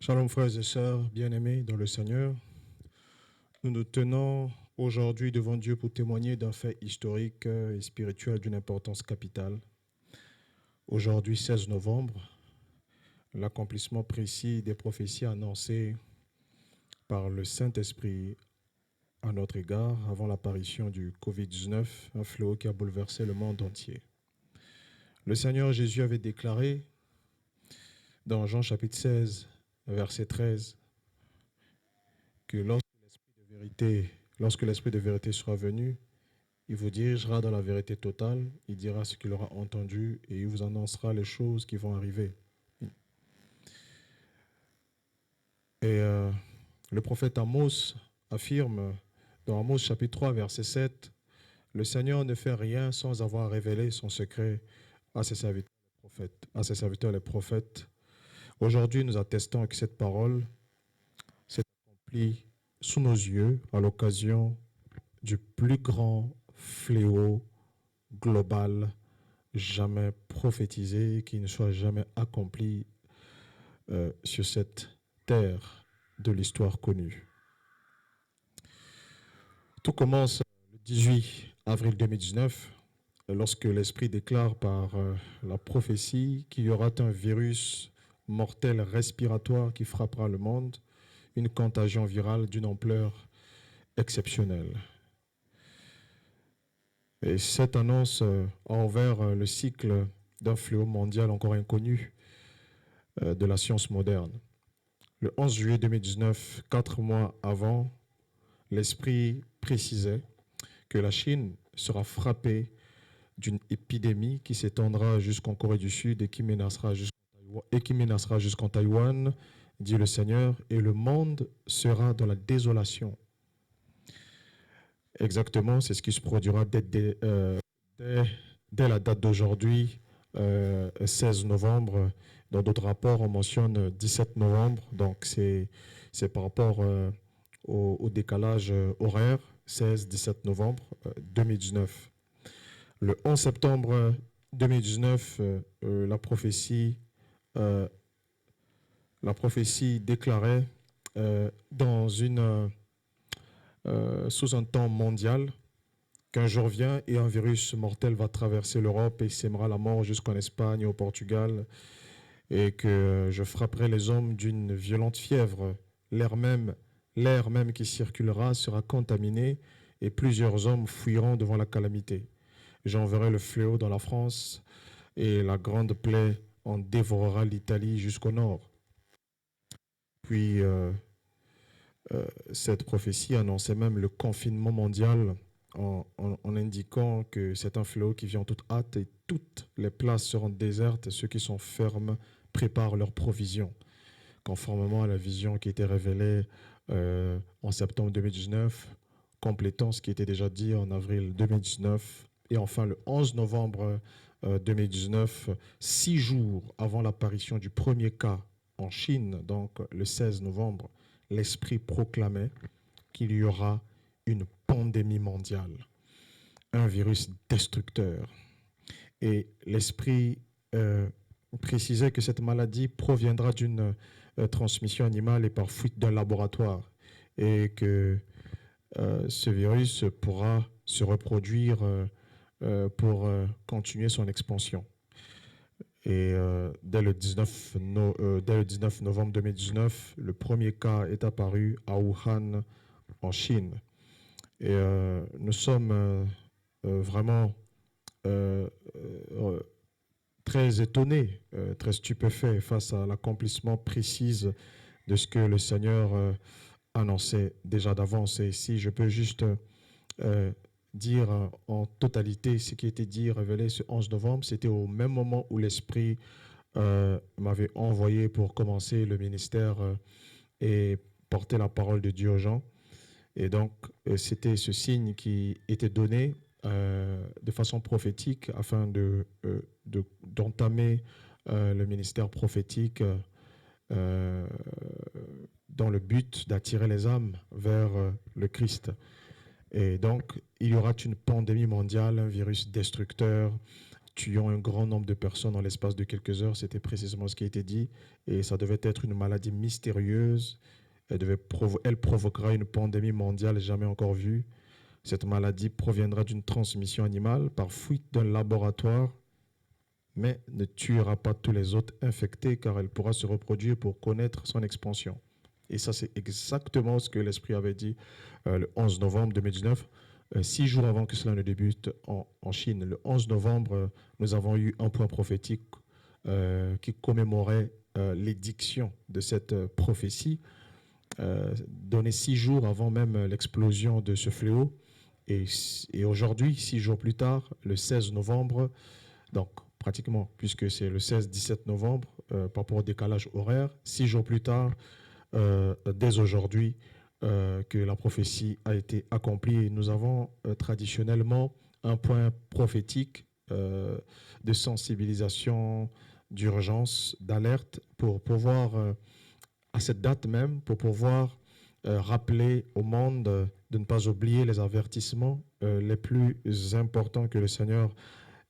Shalom frères et sœurs bien-aimés dans le Seigneur. Nous nous tenons aujourd'hui devant Dieu pour témoigner d'un fait historique et spirituel d'une importance capitale. Aujourd'hui, 16 novembre, l'accomplissement précis des prophéties annoncées par le Saint-Esprit à notre égard avant l'apparition du Covid-19, un fléau qui a bouleversé le monde entier. Le Seigneur Jésus avait déclaré dans Jean chapitre 16, verset 13, que lorsque l'Esprit de vérité sera venu, il vous dirigera dans la vérité totale, il dira ce qu'il aura entendu et il vous annoncera les choses qui vont arriver. Et le prophète Amos affirme dans Amos chapitre 3, verset 7, « Le Seigneur ne fait rien sans avoir révélé son secret à ses serviteurs les prophètes. Aujourd'hui, nous attestons que cette parole s'est accomplie sous nos yeux à l'occasion du plus grand fléau global jamais prophétisé, qui ne soit jamais accompli sur cette terre de l'histoire connue. Tout commence le 18 avril 2019, lorsque l'Esprit déclare par la prophétie qu'il y aura un virus mortel respiratoire qui frappera le monde, une contagion virale d'une ampleur exceptionnelle. Et cette annonce a ouvert le cycle d'un fléau mondial encore inconnu de la science moderne. Le 11 juillet 2019, 4 mois avant, l'Esprit précisait que la Chine sera frappée d'une épidémie qui s'étendra jusqu'en Corée du Sud et qui menacera jusqu'en Taïwan, dit le Seigneur, et le monde sera dans la désolation. Exactement, c'est ce qui se produira dès la date d'aujourd'hui, 16 novembre. Dans d'autres rapports, on mentionne 17 novembre, donc c'est par rapport au décalage horaire, 16-17 novembre 2019. Le 11 septembre 2019, la prophétie déclarait sous un temps mondial qu'un jour vient et un virus mortel va traverser l'Europe et sèmera la mort jusqu'en Espagne et au Portugal, et que je frapperai les hommes d'une violente fièvre. L'air même qui circulera sera contaminé et plusieurs hommes fuiront devant la calamité. J'enverrai le fléau dans la France et la grande plaie en dévorera l'Italie jusqu'au nord. Puis cette prophétie annonçait même le confinement mondial en indiquant que c'est un fléau qui vient en toute hâte et toutes les places seront désertes et ceux qui sont fermes préparent leurs provisions. Conformément à la vision qui était révélée en septembre 2019, complétant ce qui était déjà dit en avril 2019. Et enfin, le 11 novembre 2019, 6 jours avant l'apparition du premier cas en Chine, donc le 16 novembre, l'Esprit proclamait qu'il y aura une pandémie mondiale, un virus destructeur. Et l'Esprit précisait que cette maladie proviendra d'une transmission animale et par fuite d'un laboratoire, et que ce virus pourra se reproduire pour continuer son expansion. Et dès le 19 novembre 2019, le premier cas est apparu à Wuhan, en Chine. Et nous sommes vraiment très étonnés, très stupéfaits face à l'accomplissement précis de ce que le Seigneur annonçait déjà d'avance. Et si je peux juste dire en totalité ce qui était dit, révélé ce 11 novembre, c'était au même moment où l'Esprit m'avait envoyé pour commencer le ministère et porter la parole de Dieu aux gens. Et donc, c'était ce signe qui était donné de façon prophétique afin d'entamer le ministère prophétique dans le but d'attirer les âmes vers le Christ. Et donc, il y aura une pandémie mondiale, un virus destructeur tuant un grand nombre de personnes en l'espace de quelques heures. C'était précisément ce qui a été dit. Et ça devait être une maladie mystérieuse. Elle provoquera une pandémie mondiale jamais encore vue. Cette maladie proviendra d'une transmission animale par fuite d'un laboratoire, mais ne tuera pas tous les autres infectés car elle pourra se reproduire pour connaître son expansion. Et ça, c'est exactement ce que l'Esprit avait dit le 11 novembre 2019. 6 jours avant que cela ne débute en Chine, le 11 novembre, nous avons eu un point prophétique qui commémorait l'édiction de cette prophétie, donnée 6 jours avant même l'explosion de ce fléau. Et aujourd'hui, 6 jours plus tard, le 16 novembre, donc pratiquement, puisque c'est le 16-17 novembre, par rapport au décalage horaire, 6 jours plus tard, dès aujourd'hui, que la prophétie a été accomplie. Et nous avons traditionnellement un point prophétique de sensibilisation, d'urgence, d'alerte, pour pouvoir, à cette date même, pour pouvoir rappeler au monde de ne pas oublier les avertissements les plus importants que le Seigneur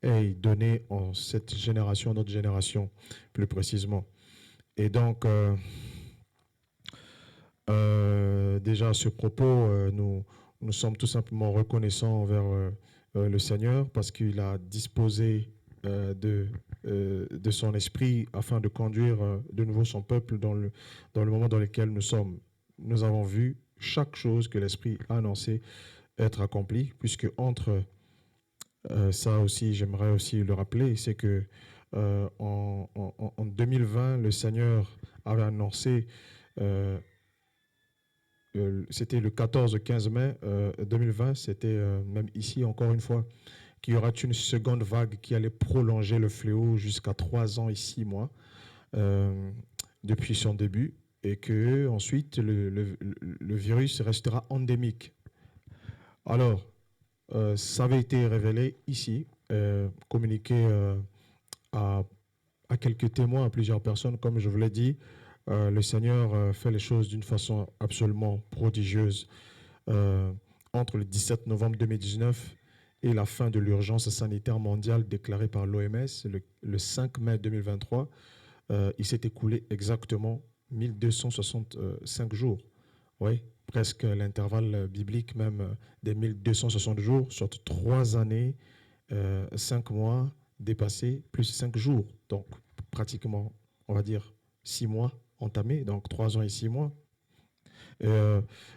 ait donnés en cette génération, notre génération, plus précisément. Et donc, déjà à ce propos, nous sommes tout simplement reconnaissants envers le Seigneur parce qu'il a disposé de son esprit afin de conduire de nouveau son peuple dans le moment dans lequel nous sommes. Nous avons vu chaque chose que l'Esprit a annoncé être accomplie, puisque entre ça aussi, j'aimerais aussi le rappeler, c'est que en 2020, le Seigneur avait annoncé c'était le 14-15 mai 2020, c'était même ici encore une fois, qu'il y aura une seconde vague qui allait prolonger le fléau jusqu'à 3 ans et 6 mois depuis son début, et que ensuite le virus restera endémique. Alors, ça avait été révélé ici, communiqué à quelques témoins, à plusieurs personnes, comme je vous l'ai dit. Le Seigneur fait les choses d'une façon absolument prodigieuse. Entre le 17 novembre 2019 et la fin de l'urgence sanitaire mondiale déclarée par l'OMS le 5 mai 2023, il s'est écoulé exactement 1265 jours. Oui, presque l'intervalle biblique même des 1260 jours, soit 3 années, 5 mois dépassés, plus 5 jours. Donc, pratiquement, on va dire, 6 mois entamés, donc 3 ans et 6 mois.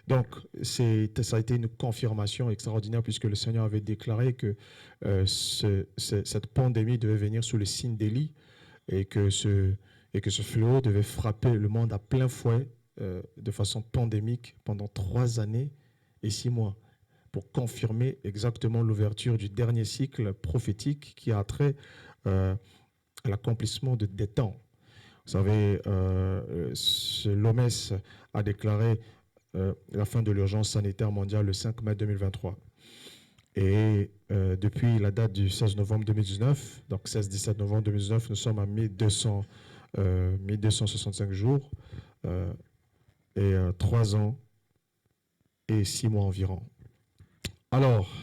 Donc, ça a été une confirmation extraordinaire puisque le Seigneur avait déclaré que cette pandémie devait venir sous le signe d'Élie et que ce fléau devait frapper le monde à plein fouet de façon pandémique pendant 3 années et 6 mois pour confirmer exactement l'ouverture du dernier cycle prophétique qui a trait à l'accomplissement des temps. Vous savez, l'OMS a déclaré la fin de l'urgence sanitaire mondiale le 5 mai 2023. Et depuis la date du 16 novembre 2019, donc 16-17 novembre 2019, nous sommes à 1265 jours et 3 ans et 6 mois environ. Alors,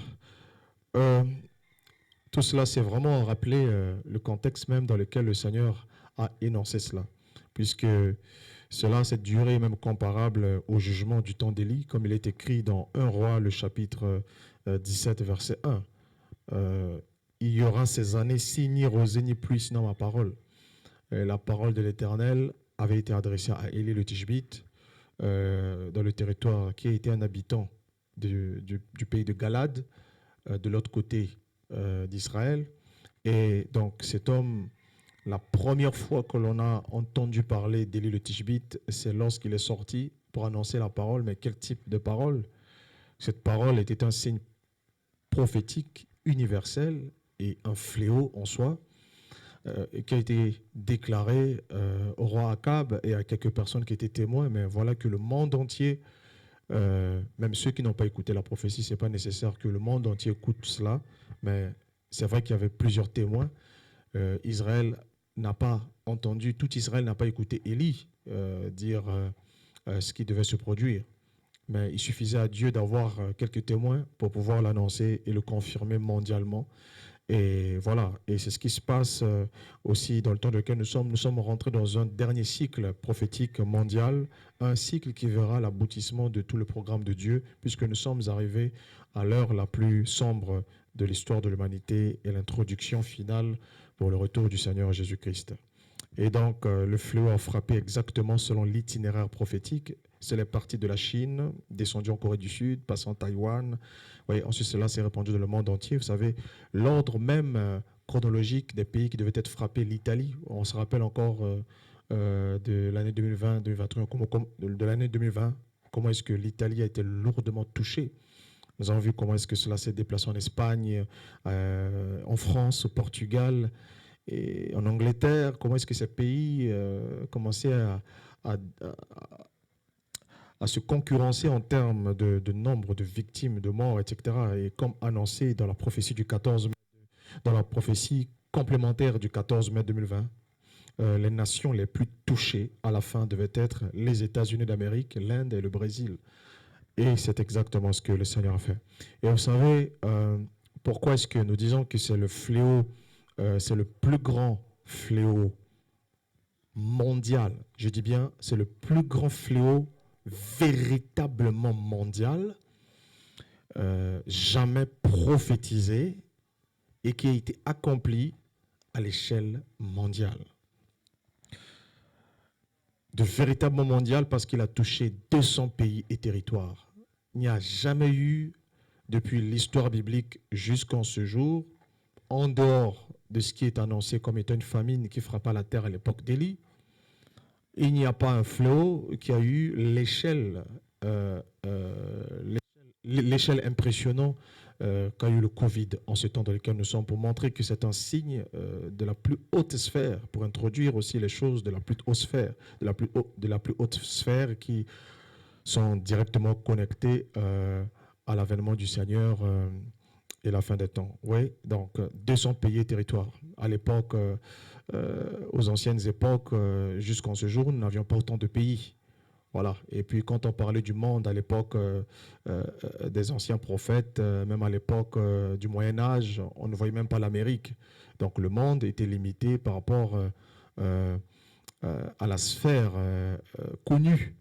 tout cela, c'est vraiment rappeler le contexte même dans lequel le Seigneur a énoncé cela, puisque cela, cette durée même comparable au jugement du temps d'Élie, comme il est écrit dans 1 Roi, le chapitre 17, verset 1. Il y aura ces années si ni rosée ni pluie, sinon ma parole. Et la parole de l'Éternel avait été adressée à Élie le Tishbite, dans le territoire qui était un habitant du pays de Galade, de l'autre côté d'Israël. Et donc cet homme, la première fois que l'on a entendu parler d'Élie le Tishbite, c'est lorsqu'il est sorti pour annoncer la parole. Mais quel type de parole? Cette parole était un signe prophétique universel et un fléau en soi, qui a été déclaré au roi Akab et à quelques personnes qui étaient témoins. Mais voilà que le monde entier, même ceux qui n'ont pas écouté la prophétie, ce n'est pas nécessaire que le monde entier écoute cela, mais c'est vrai qu'il y avait plusieurs témoins. Israël n'a pas entendu, tout Israël n'a pas écouté Élie dire ce qui devait se produire. Mais il suffisait à Dieu d'avoir quelques témoins pour pouvoir l'annoncer et le confirmer mondialement. Et voilà, et c'est ce qui se passe aussi dans le temps dans lequel nous sommes. Nous sommes rentrés dans un dernier cycle prophétique mondial, un cycle qui verra l'aboutissement de tout le programme de Dieu, puisque nous sommes arrivés à l'heure la plus sombre de l'histoire de l'humanité et l'introduction finale pour le retour du Seigneur Jésus-Christ. Et donc, le fléau a frappé exactement selon l'itinéraire prophétique. C'est les parties de la Chine, descendu en Corée du Sud, passant en Taïwan. Oui, ensuite, cela s'est répandu dans le monde entier. Vous savez, l'ordre même chronologique des pays qui devaient être frappés, l'Italie, on se rappelle encore de l'année 2020, 2021, de l'année 2020, comment est-ce que l'Italie a été lourdement touchée. Nous avons vu comment est-ce que cela s'est déplacé en Espagne, en France, au Portugal, et en Angleterre, comment est-ce que ces pays commençaient à, à se concurrencer en termes de nombre de victimes, de morts, etc. Et comme annoncé dans la prophétie du 14 mai, dans la prophétie complémentaire du 14 mai 2020, les nations les plus touchées à la fin devaient être les États-Unis d'Amérique, l'Inde et le Brésil. Et c'est exactement ce que le Seigneur a fait. Et vous savez, pourquoi est-ce que nous disons que c'est le fléau, c'est le plus grand fléau mondial? Je dis bien, c'est le plus grand fléau véritablement mondial, jamais prophétisé et qui a été accompli à l'échelle mondiale. De véritablement mondial parce qu'il a touché 200 pays et territoires. Il n'y a jamais eu, depuis l'histoire biblique jusqu'en ce jour, en dehors de ce qui est annoncé comme étant une famine qui frappa la terre à l'époque d'Élie, il n'y a pas un fléau qui a eu l'échelle impressionnante qu'a eu le Covid en ce temps dans lequel nous sommes, pour montrer que c'est un signe de la plus haute sphère, pour introduire aussi les choses de la plus haute sphère, de la plus haute sphère qui sont directement connectées à l'avènement du Seigneur et la fin des temps. Oui, donc 200 pays et territoires. À l'époque, aux anciennes époques, jusqu'en ce jour, nous n'avions pas autant de pays. Voilà. Et puis quand on parlait du monde à l'époque des anciens prophètes, même à l'époque du Moyen Âge, on ne voyait même pas l'Amérique. Donc le monde était limité par rapport à la sphère connue.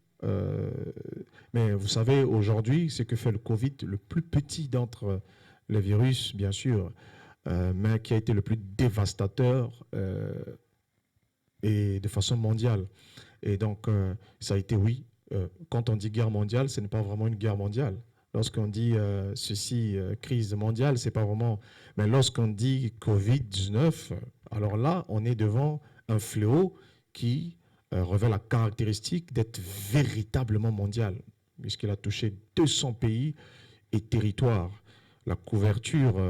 Mais vous savez, aujourd'hui, ce que fait le Covid, le plus petit d'entre les virus, bien sûr, mais qui a été le plus dévastateur et de façon mondiale. Et donc, ça a été, oui, quand on dit guerre mondiale, ce n'est pas vraiment une guerre mondiale. Lorsqu'on dit crise mondiale, c'est pas vraiment... Mais lorsqu'on dit Covid-19, alors là, on est devant un fléau qui revêt la caractéristique d'être véritablement mondial, puisqu'il a touché 200 pays et territoires. La couverture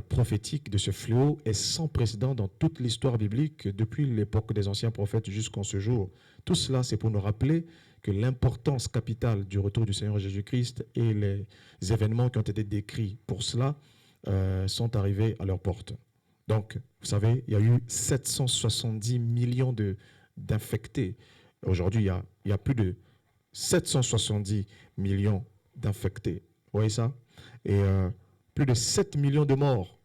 prophétique de ce fléau est sans précédent dans toute l'histoire biblique, depuis l'époque des anciens prophètes jusqu'en ce jour. Tout cela, c'est pour nous rappeler que l'importance capitale du retour du Seigneur Jésus-Christ et les événements qui ont été décrits pour cela sont arrivés à leur porte. Donc, vous savez, il y a eu 770 millions d'infectés. Aujourd'hui, il y a plus de 770 millions d'infectés. Vous voyez ça? Et plus de 7 millions de morts,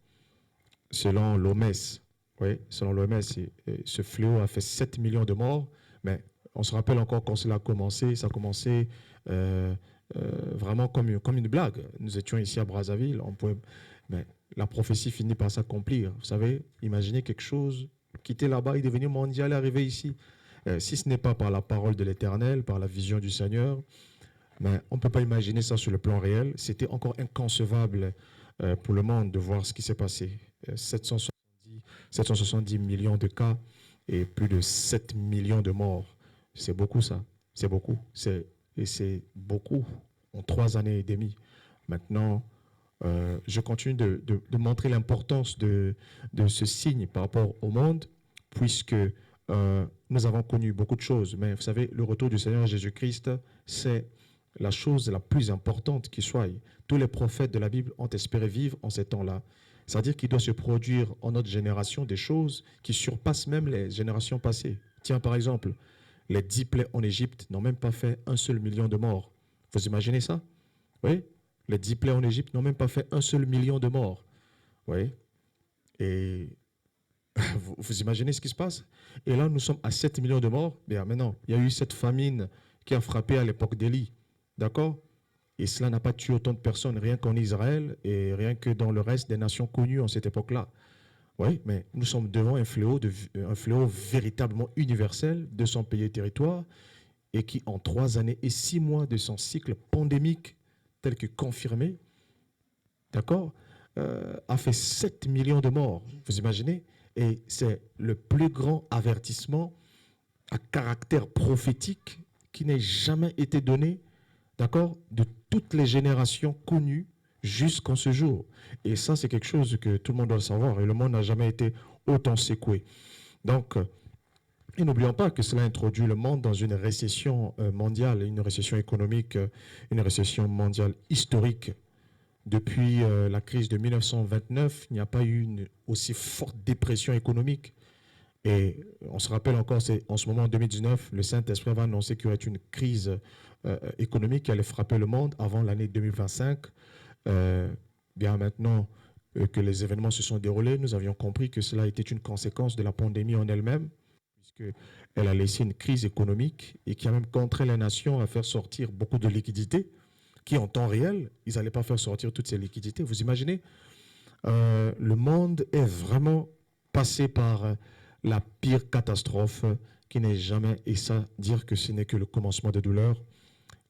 selon l'OMS. Oui, selon l'OMS, ce fléau a fait 7 millions de morts. Mais on se rappelle encore quand cela a commencé. Ça a commencé vraiment comme une blague. Nous étions ici à Brazzaville. Mais la prophétie finit par s'accomplir. Vous savez, imaginez quelque chose qui était là-bas, il est devenu mondial, arrivé ici. Si ce n'est pas par la parole de l'Éternel, par la vision du Seigneur, mais on ne peut pas imaginer ça sur le plan réel. C'était encore inconcevable pour le monde de voir ce qui s'est passé. 770 millions de cas et plus de 7 millions de morts. C'est beaucoup ça. C'est beaucoup. Et c'est beaucoup en 3 années et demie. Maintenant, je continue de montrer l'importance de ce signe par rapport au monde, puisque nous avons connu beaucoup de choses. Mais vous savez, le retour du Seigneur Jésus-Christ, c'est la chose la plus importante qui soit. Tous les prophètes de la Bible ont espéré vivre en ces temps-là. C'est-à-dire qu'il doit se produire en notre génération des choses qui surpassent même les générations passées. Tiens, par exemple, les 10 plaies en Égypte n'ont même pas fait 1 seul million de morts. Vous imaginez ça? Oui? Les 10 plaies en Égypte n'ont même pas fait 1 seul million de morts. Oui? Et vous imaginez ce qui se passe? Et là, nous sommes à 7 millions de morts. Bien, maintenant, il y a eu cette famine qui a frappé à l'époque d'Élie. D'accord? Et cela n'a pas tué autant de personnes, rien qu'en Israël et rien que dans le reste des nations connues en cette époque-là. Oui, mais nous sommes devant un fléau véritablement universel de son pays et territoire et qui, en 3 années et 6 mois de son cycle pandémique, tel que confirmé, d'accord, a fait 7 millions de morts. Vous imaginez? Et c'est le plus grand avertissement à caractère prophétique qui n'ait jamais été donné, d'accord, de toutes les générations connues jusqu'en ce jour. Et ça, c'est quelque chose que tout le monde doit le savoir. Et le monde n'a jamais été autant secoué. Donc, et n'oublions pas que cela introduit le monde dans une récession mondiale, une récession économique, une récession mondiale historique. Depuis la crise de 1929, il n'y a pas eu une aussi forte dépression économique. Et on se rappelle encore, c'est en ce moment, en 2019, le Saint-Esprit va annoncer qu'il y aurait une crise économique qui allait frapper le monde avant l'année 2025. Bien maintenant que les événements se sont déroulés, nous avions compris que cela était une conséquence de la pandémie en elle-même, puisqu'elle a laissé une crise économique et qui a même contraint les nations à faire sortir beaucoup de liquidités, qui en temps réel, ils n'allaient pas faire sortir toutes ces liquidités. Vous imaginez, le monde est vraiment passé par la pire catastrophe qui n'ait jamais, et ça, dire que ce n'est que le commencement des douleurs,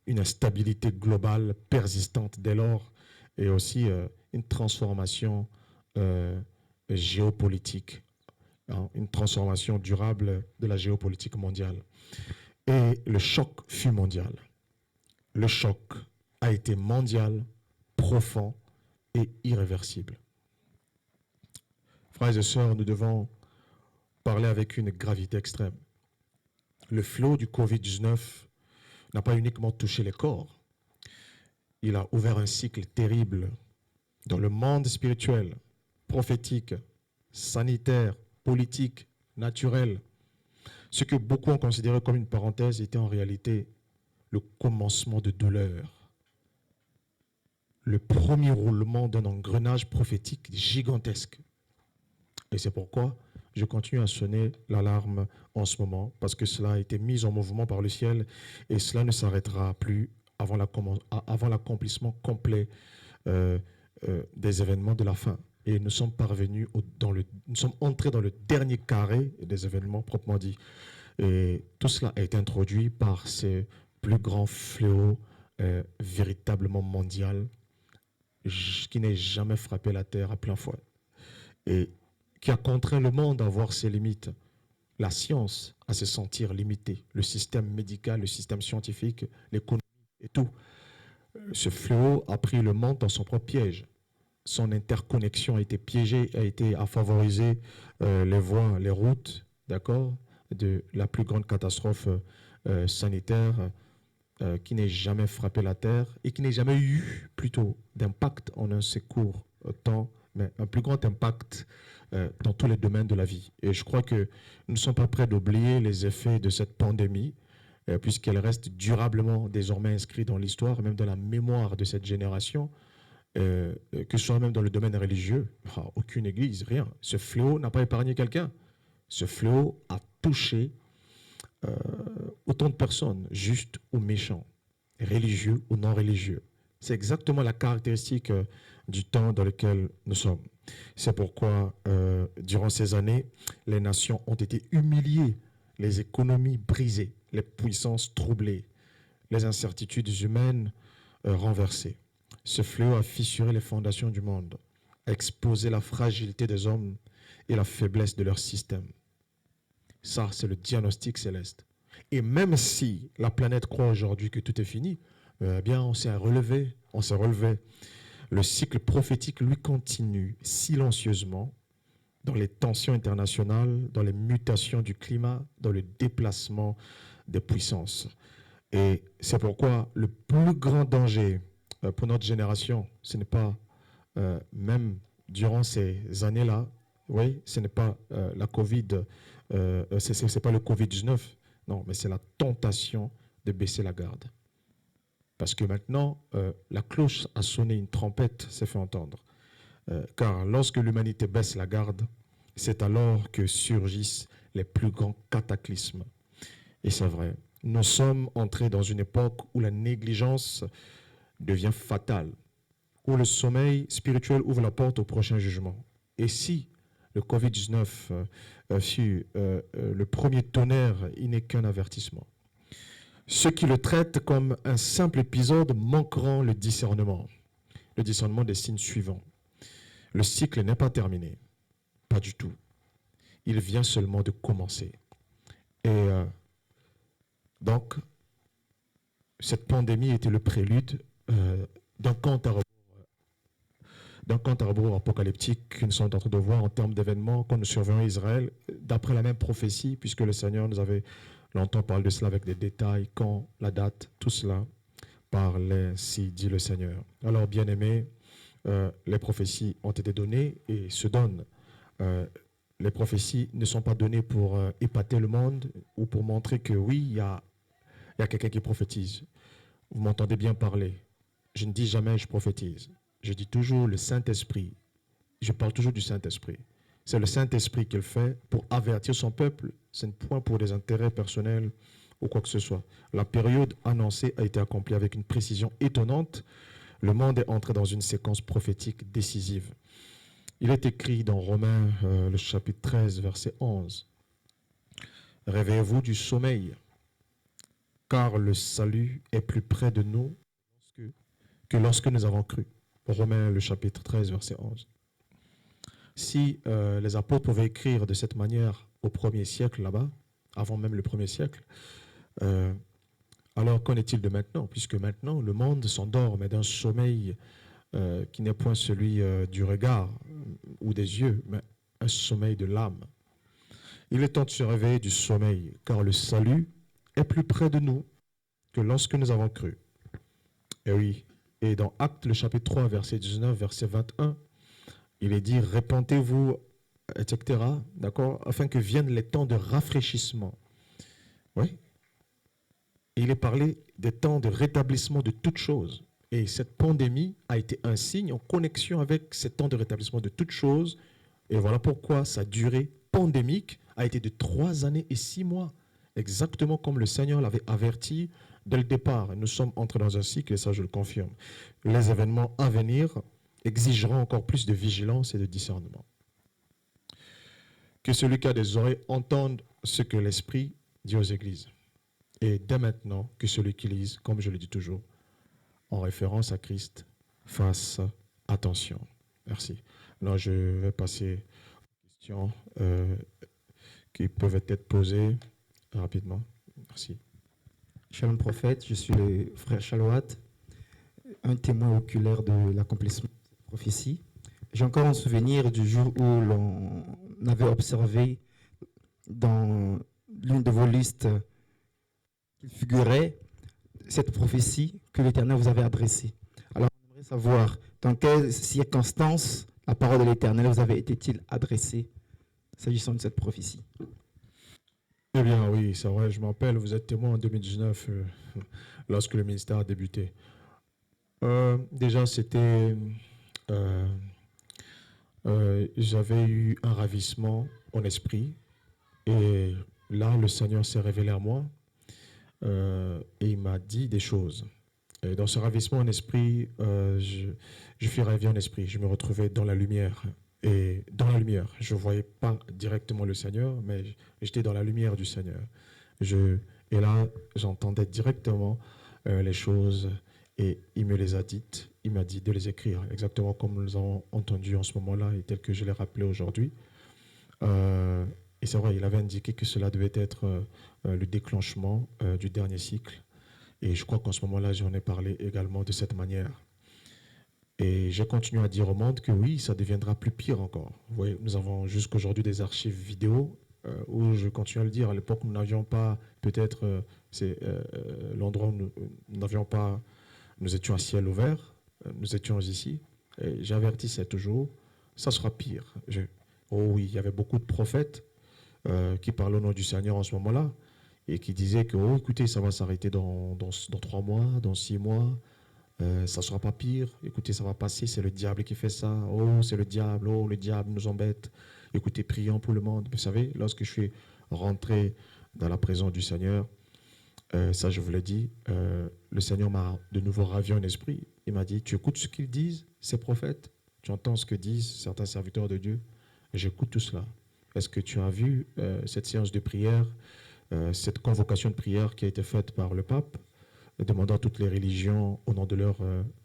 une instabilité globale persistante dès lors, et aussi une transformation géopolitique, hein, une transformation durable de la géopolitique mondiale. Et le choc fut mondial. Le choc a été mondial, profond et irréversible. Frères et sœurs, nous devons parler avec une gravité extrême. Le flot du Covid-19 n'a pas uniquement touché les corps, il a ouvert un cycle terrible dans le monde spirituel, prophétique, sanitaire, politique, naturel. Ce que beaucoup ont considéré comme une parenthèse était en réalité le commencement de douleur, le premier roulement d'un engrenage prophétique gigantesque. Et c'est pourquoi je continue à sonner l'alarme en ce moment, parce que cela a été mis en mouvement par le ciel et cela ne s'arrêtera plus avant l'accomplissement complet des événements de la fin. Et nous sommes parvenus, nous sommes entrés dans le dernier carré des événements proprement dit. Et tout cela a été introduit par ces plus grands fléaux véritablement mondial qui n'ait jamais frappé la terre à plein fouet. Et qui a contraint le monde à voir ses limites, la science à se sentir limitée, le système médical, le système scientifique, l'économie et tout. Ce fléau a pris le monde dans son propre piège. Son interconnexion a été piégée, a favorisé les voies, les routes, d'accord, de la plus grande catastrophe sanitaire qui n'ait jamais frappé la Terre et qui n'ait jamais eu plutôt d'impact en un si court temps, mais un plus grand impact dans tous les domaines de la vie. Et je crois que nous ne sommes pas prêts d'oublier les effets de cette pandémie, puisqu'elle reste durablement désormais inscrite dans l'histoire, même dans la mémoire de cette génération, que ce soit même dans le domaine religieux. Aucune église, rien. Ce fléau n'a pas épargné quelqu'un. Ce fléau a touché autant de personnes, justes ou méchants, religieux ou non religieux. C'est exactement la caractéristique du temps dans lequel nous sommes. C'est pourquoi, durant ces années, les nations ont été humiliées, les économies brisées, les puissances troublées, les incertitudes humaines renversées. Ce fléau a fissuré les fondations du monde, a exposé la fragilité des hommes et la faiblesse de leur système. Ça, c'est le diagnostic céleste. Et même si la planète croit aujourd'hui que tout est fini, eh bien, on s'est relevé, on s'est relevé. Le cycle prophétique, lui, continue silencieusement dans les tensions internationales, dans les mutations du climat, dans le déplacement des puissances. Et c'est pourquoi le plus grand danger pour notre génération, ce n'est pas, même durant ces années-là, oui, ce n'est pas la Covid, c'est pas le Covid-19, non, mais c'est la tentation de baisser la garde. Parce que maintenant, la cloche a sonné, une trompette s'est fait entendre. Car lorsque l'humanité baisse la garde, c'est alors que surgissent les plus grands cataclysmes. Et c'est vrai, nous sommes entrés dans une époque où la négligence devient fatale, où le sommeil spirituel ouvre la porte au prochain jugement. Et si le Covid-19 fut le premier tonnerre, il n'est qu'un avertissement. Ceux qui le traitent comme un simple épisode manqueront le discernement des signes suivants. Le cycle n'est pas terminé, pas du tout. Il vient seulement de commencer. Et donc, cette pandémie était le prélude d'un compte à rebours apocalyptique que nous sommes en train de voir en termes d'événements quand nous surveillons Israël, d'après la même prophétie, puisque le Seigneur nous avait longtemps parlé de cela avec des détails, quand, la date, tout cela parlait, si dit le Seigneur. Alors, bien-aimés, les prophéties ont été données et se donnent. Les prophéties ne sont pas données pour épater le monde ou pour montrer que oui, il y a quelqu'un qui prophétise. Vous m'entendez bien parler. Je ne dis jamais je prophétise. Je dis toujours le Saint-Esprit. Je parle toujours du Saint-Esprit. C'est le Saint-Esprit qui le fait pour avertir son peuple. Ce n'est point pour des intérêts personnels ou quoi que ce soit. La période annoncée a été accomplie avec une précision étonnante. Le monde est entré dans une séquence prophétique décisive. Il est écrit dans Romains, le chapitre 13, verset 11. « Réveillez-vous du sommeil, car le salut est plus près de nous que lorsque nous avons cru. » Romains, le chapitre 13, verset 11. Si les apôtres pouvaient écrire de cette manière au 1er siècle là-bas, avant même le 1er siècle, alors qu'en est-il de maintenant? Puisque maintenant, le monde s'endort, mais d'un sommeil qui n'est point celui du regard ou des yeux, mais un sommeil de l'âme. Il est temps de se réveiller du sommeil, car le salut est plus près de nous que lorsque nous avons cru. Et oui, et dans Actes, le chapitre 3, verset 19, verset 21, il est dit, répentez-vous, etc., d'accord, afin que viennent les temps de rafraîchissement. Oui. Et il est parlé des temps de rétablissement de toutes choses. Et cette pandémie a été un signe en connexion avec ces temps de rétablissement de toutes choses. Et voilà pourquoi sa durée pandémique a été de 3 années et 6 mois. Exactement comme le Seigneur l'avait averti dès le départ. Nous sommes entrés dans un cycle, et ça je le confirme. Les événements à venir exigeront encore plus de vigilance et de discernement. Que celui qui a des oreilles entende ce que l'Esprit dit aux églises. Et dès maintenant, que celui qui lise, comme je le dis toujours, en référence à Christ, fasse attention. Merci. Alors, je vais passer aux questions qui peuvent être posées rapidement. Merci. Shalom prophète, je suis le frère Chalouat, un témoin oculaire de l'accomplissement de cette prophétie. J'ai encore un souvenir du jour où l'on avait observé dans l'une de vos listes qu'il figurait cette prophétie que l'Éternel vous avait adressée. Alors, j'aimerais savoir dans quelles circonstances la parole de l'Éternel vous avait été-il adressée s'agissant de cette prophétie. Eh bien, oui, c'est vrai, je m'appelle, vous êtes témoin en 2019, lorsque le ministère a débuté. Déjà, c'était... j'avais eu un ravissement en esprit, et là, le Seigneur s'est révélé à moi, et il m'a dit des choses. Et dans ce ravissement en esprit, je fus ravi en esprit, je me retrouvais dans la lumière. Et dans la lumière, je ne voyais pas directement le Seigneur, mais j'étais dans la lumière du Seigneur. Et là, j'entendais directement les choses et il me les a dites. Il m'a dit de les écrire, exactement comme nous les avons entendu en ce moment-là et tel que je l'ai rappelé aujourd'hui. Et c'est vrai, il avait indiqué que cela devait être le déclenchement du dernier cycle. Et je crois qu'en ce moment-là, j'en ai parlé également de cette manière. Et j'ai continué à dire au monde que oui, ça deviendra plus pire encore. Vous voyez, nous avons jusqu'aujourd'hui des archives vidéo où je continue à le dire. À l'époque, nous n'avions pas, peut-être, c'est l'endroit où nous n'avions pas, nous étions à ciel ouvert, nous étions ici. Et j'avertissais toujours, ça sera pire. Oh oui, il y avait beaucoup de prophètes qui parlaient au nom du Seigneur en ce moment-là et qui disaient que, oh écoutez, ça va s'arrêter dans 3 mois, dans 6 mois. Ça ne sera pas pire. Écoutez, ça va passer. C'est le diable qui fait ça. Oh, c'est le diable. Oh, le diable nous embête. Écoutez, prions pour le monde. Vous savez, lorsque je suis rentré dans la présence du Seigneur, ça, je vous l'ai dit, le Seigneur m'a de nouveau ravi en esprit. Il m'a dit, tu écoutes ce qu'ils disent, ces prophètes, tu entends ce que disent certains serviteurs de Dieu. J'écoute tout cela. Est-ce que tu as vu cette séance de prière, cette convocation de prière qui a été faite par le pape, demandant à toutes les religions, au nom de leur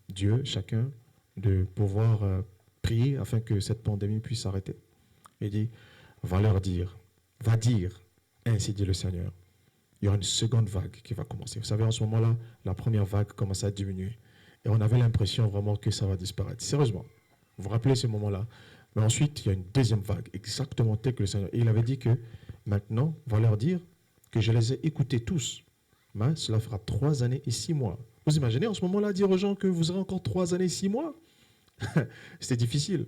Dieu, chacun, de pouvoir prier afin que cette pandémie puisse s'arrêter. Il dit, va leur dire, va dire, ainsi dit le Seigneur. Il y aura une seconde vague qui va commencer. Vous savez, en ce moment-là, la première vague commence à diminuer. Et on avait l'impression vraiment que ça va disparaître. Sérieusement, vous vous rappelez ce moment-là. Mais ensuite, il y a une deuxième vague, exactement telle que le Seigneur. Et il avait dit que maintenant, on va leur dire que je les ai écoutés tous. Mais cela fera 3 années et 6 mois. Vous imaginez en ce moment-là dire aux gens que vous aurez encore 3 années et 6 mois? C'était difficile.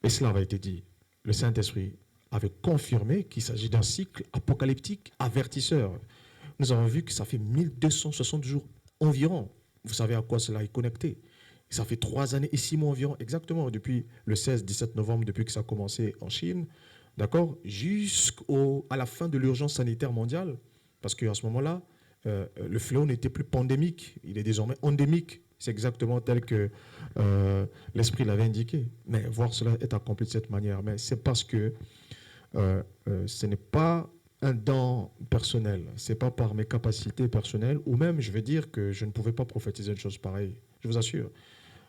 Et cela avait été dit. Le Saint-Esprit avait confirmé qu'il s'agit d'un cycle apocalyptique avertisseur. Nous avons vu que ça fait 1260 jours environ. Vous savez à quoi cela est connecté. Ça fait 3 années et 6 mois environ, exactement, depuis le 16-17 novembre, depuis que ça a commencé en Chine, d'accord, jusqu'à la fin de l'urgence sanitaire mondiale, parce qu'à ce moment-là, le fléau n'était plus pandémique, il est désormais endémique. C'est exactement tel que l'Esprit l'avait indiqué. Mais voir cela est accompli de cette manière. Mais c'est parce que ce n'est pas un don personnel, ce n'est pas par mes capacités personnelles, ou même, je vais dire que je ne pouvais pas prophétiser une chose pareille, je vous assure.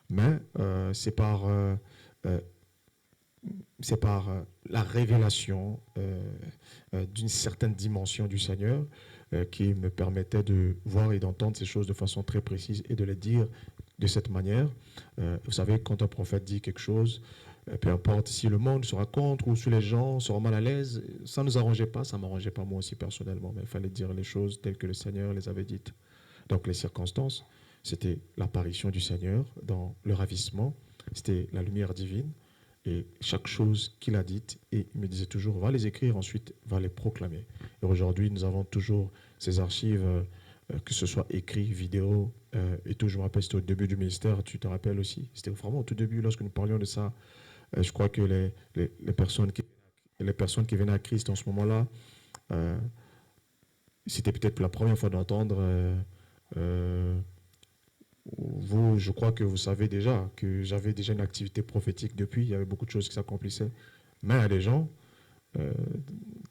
Mais c'est par la révélation d'une certaine dimension du Seigneur qui me permettait de voir et d'entendre ces choses de façon très précise et de les dire de cette manière. Vous savez, quand un prophète dit quelque chose, peu importe si le monde sera contre ou si les gens seront mal à l'aise, ça ne nous arrangeait pas, ça ne m'arrangeait pas moi aussi personnellement, mais il fallait dire les choses telles que le Seigneur les avait dites. Donc les circonstances, c'était l'apparition du Seigneur dans le ravissement, c'était la lumière divine, et chaque chose qu'il a dite, et il me disait toujours, va les écrire, ensuite va les proclamer. Et aujourd'hui, nous avons toujours ces archives, que ce soit écrit, vidéo, et tout. Je me rappelle, c'était au début du ministère, tu te rappelles aussi, c'était vraiment au tout début, lorsque nous parlions de ça. Je crois que les personnes qui venaient à Christ en ce moment-là, c'était peut-être la première fois d'entendre. Vous, je crois que vous savez déjà que j'avais déjà une activité prophétique depuis. Il y avait beaucoup de choses qui s'accomplissaient. Mais il y a des gens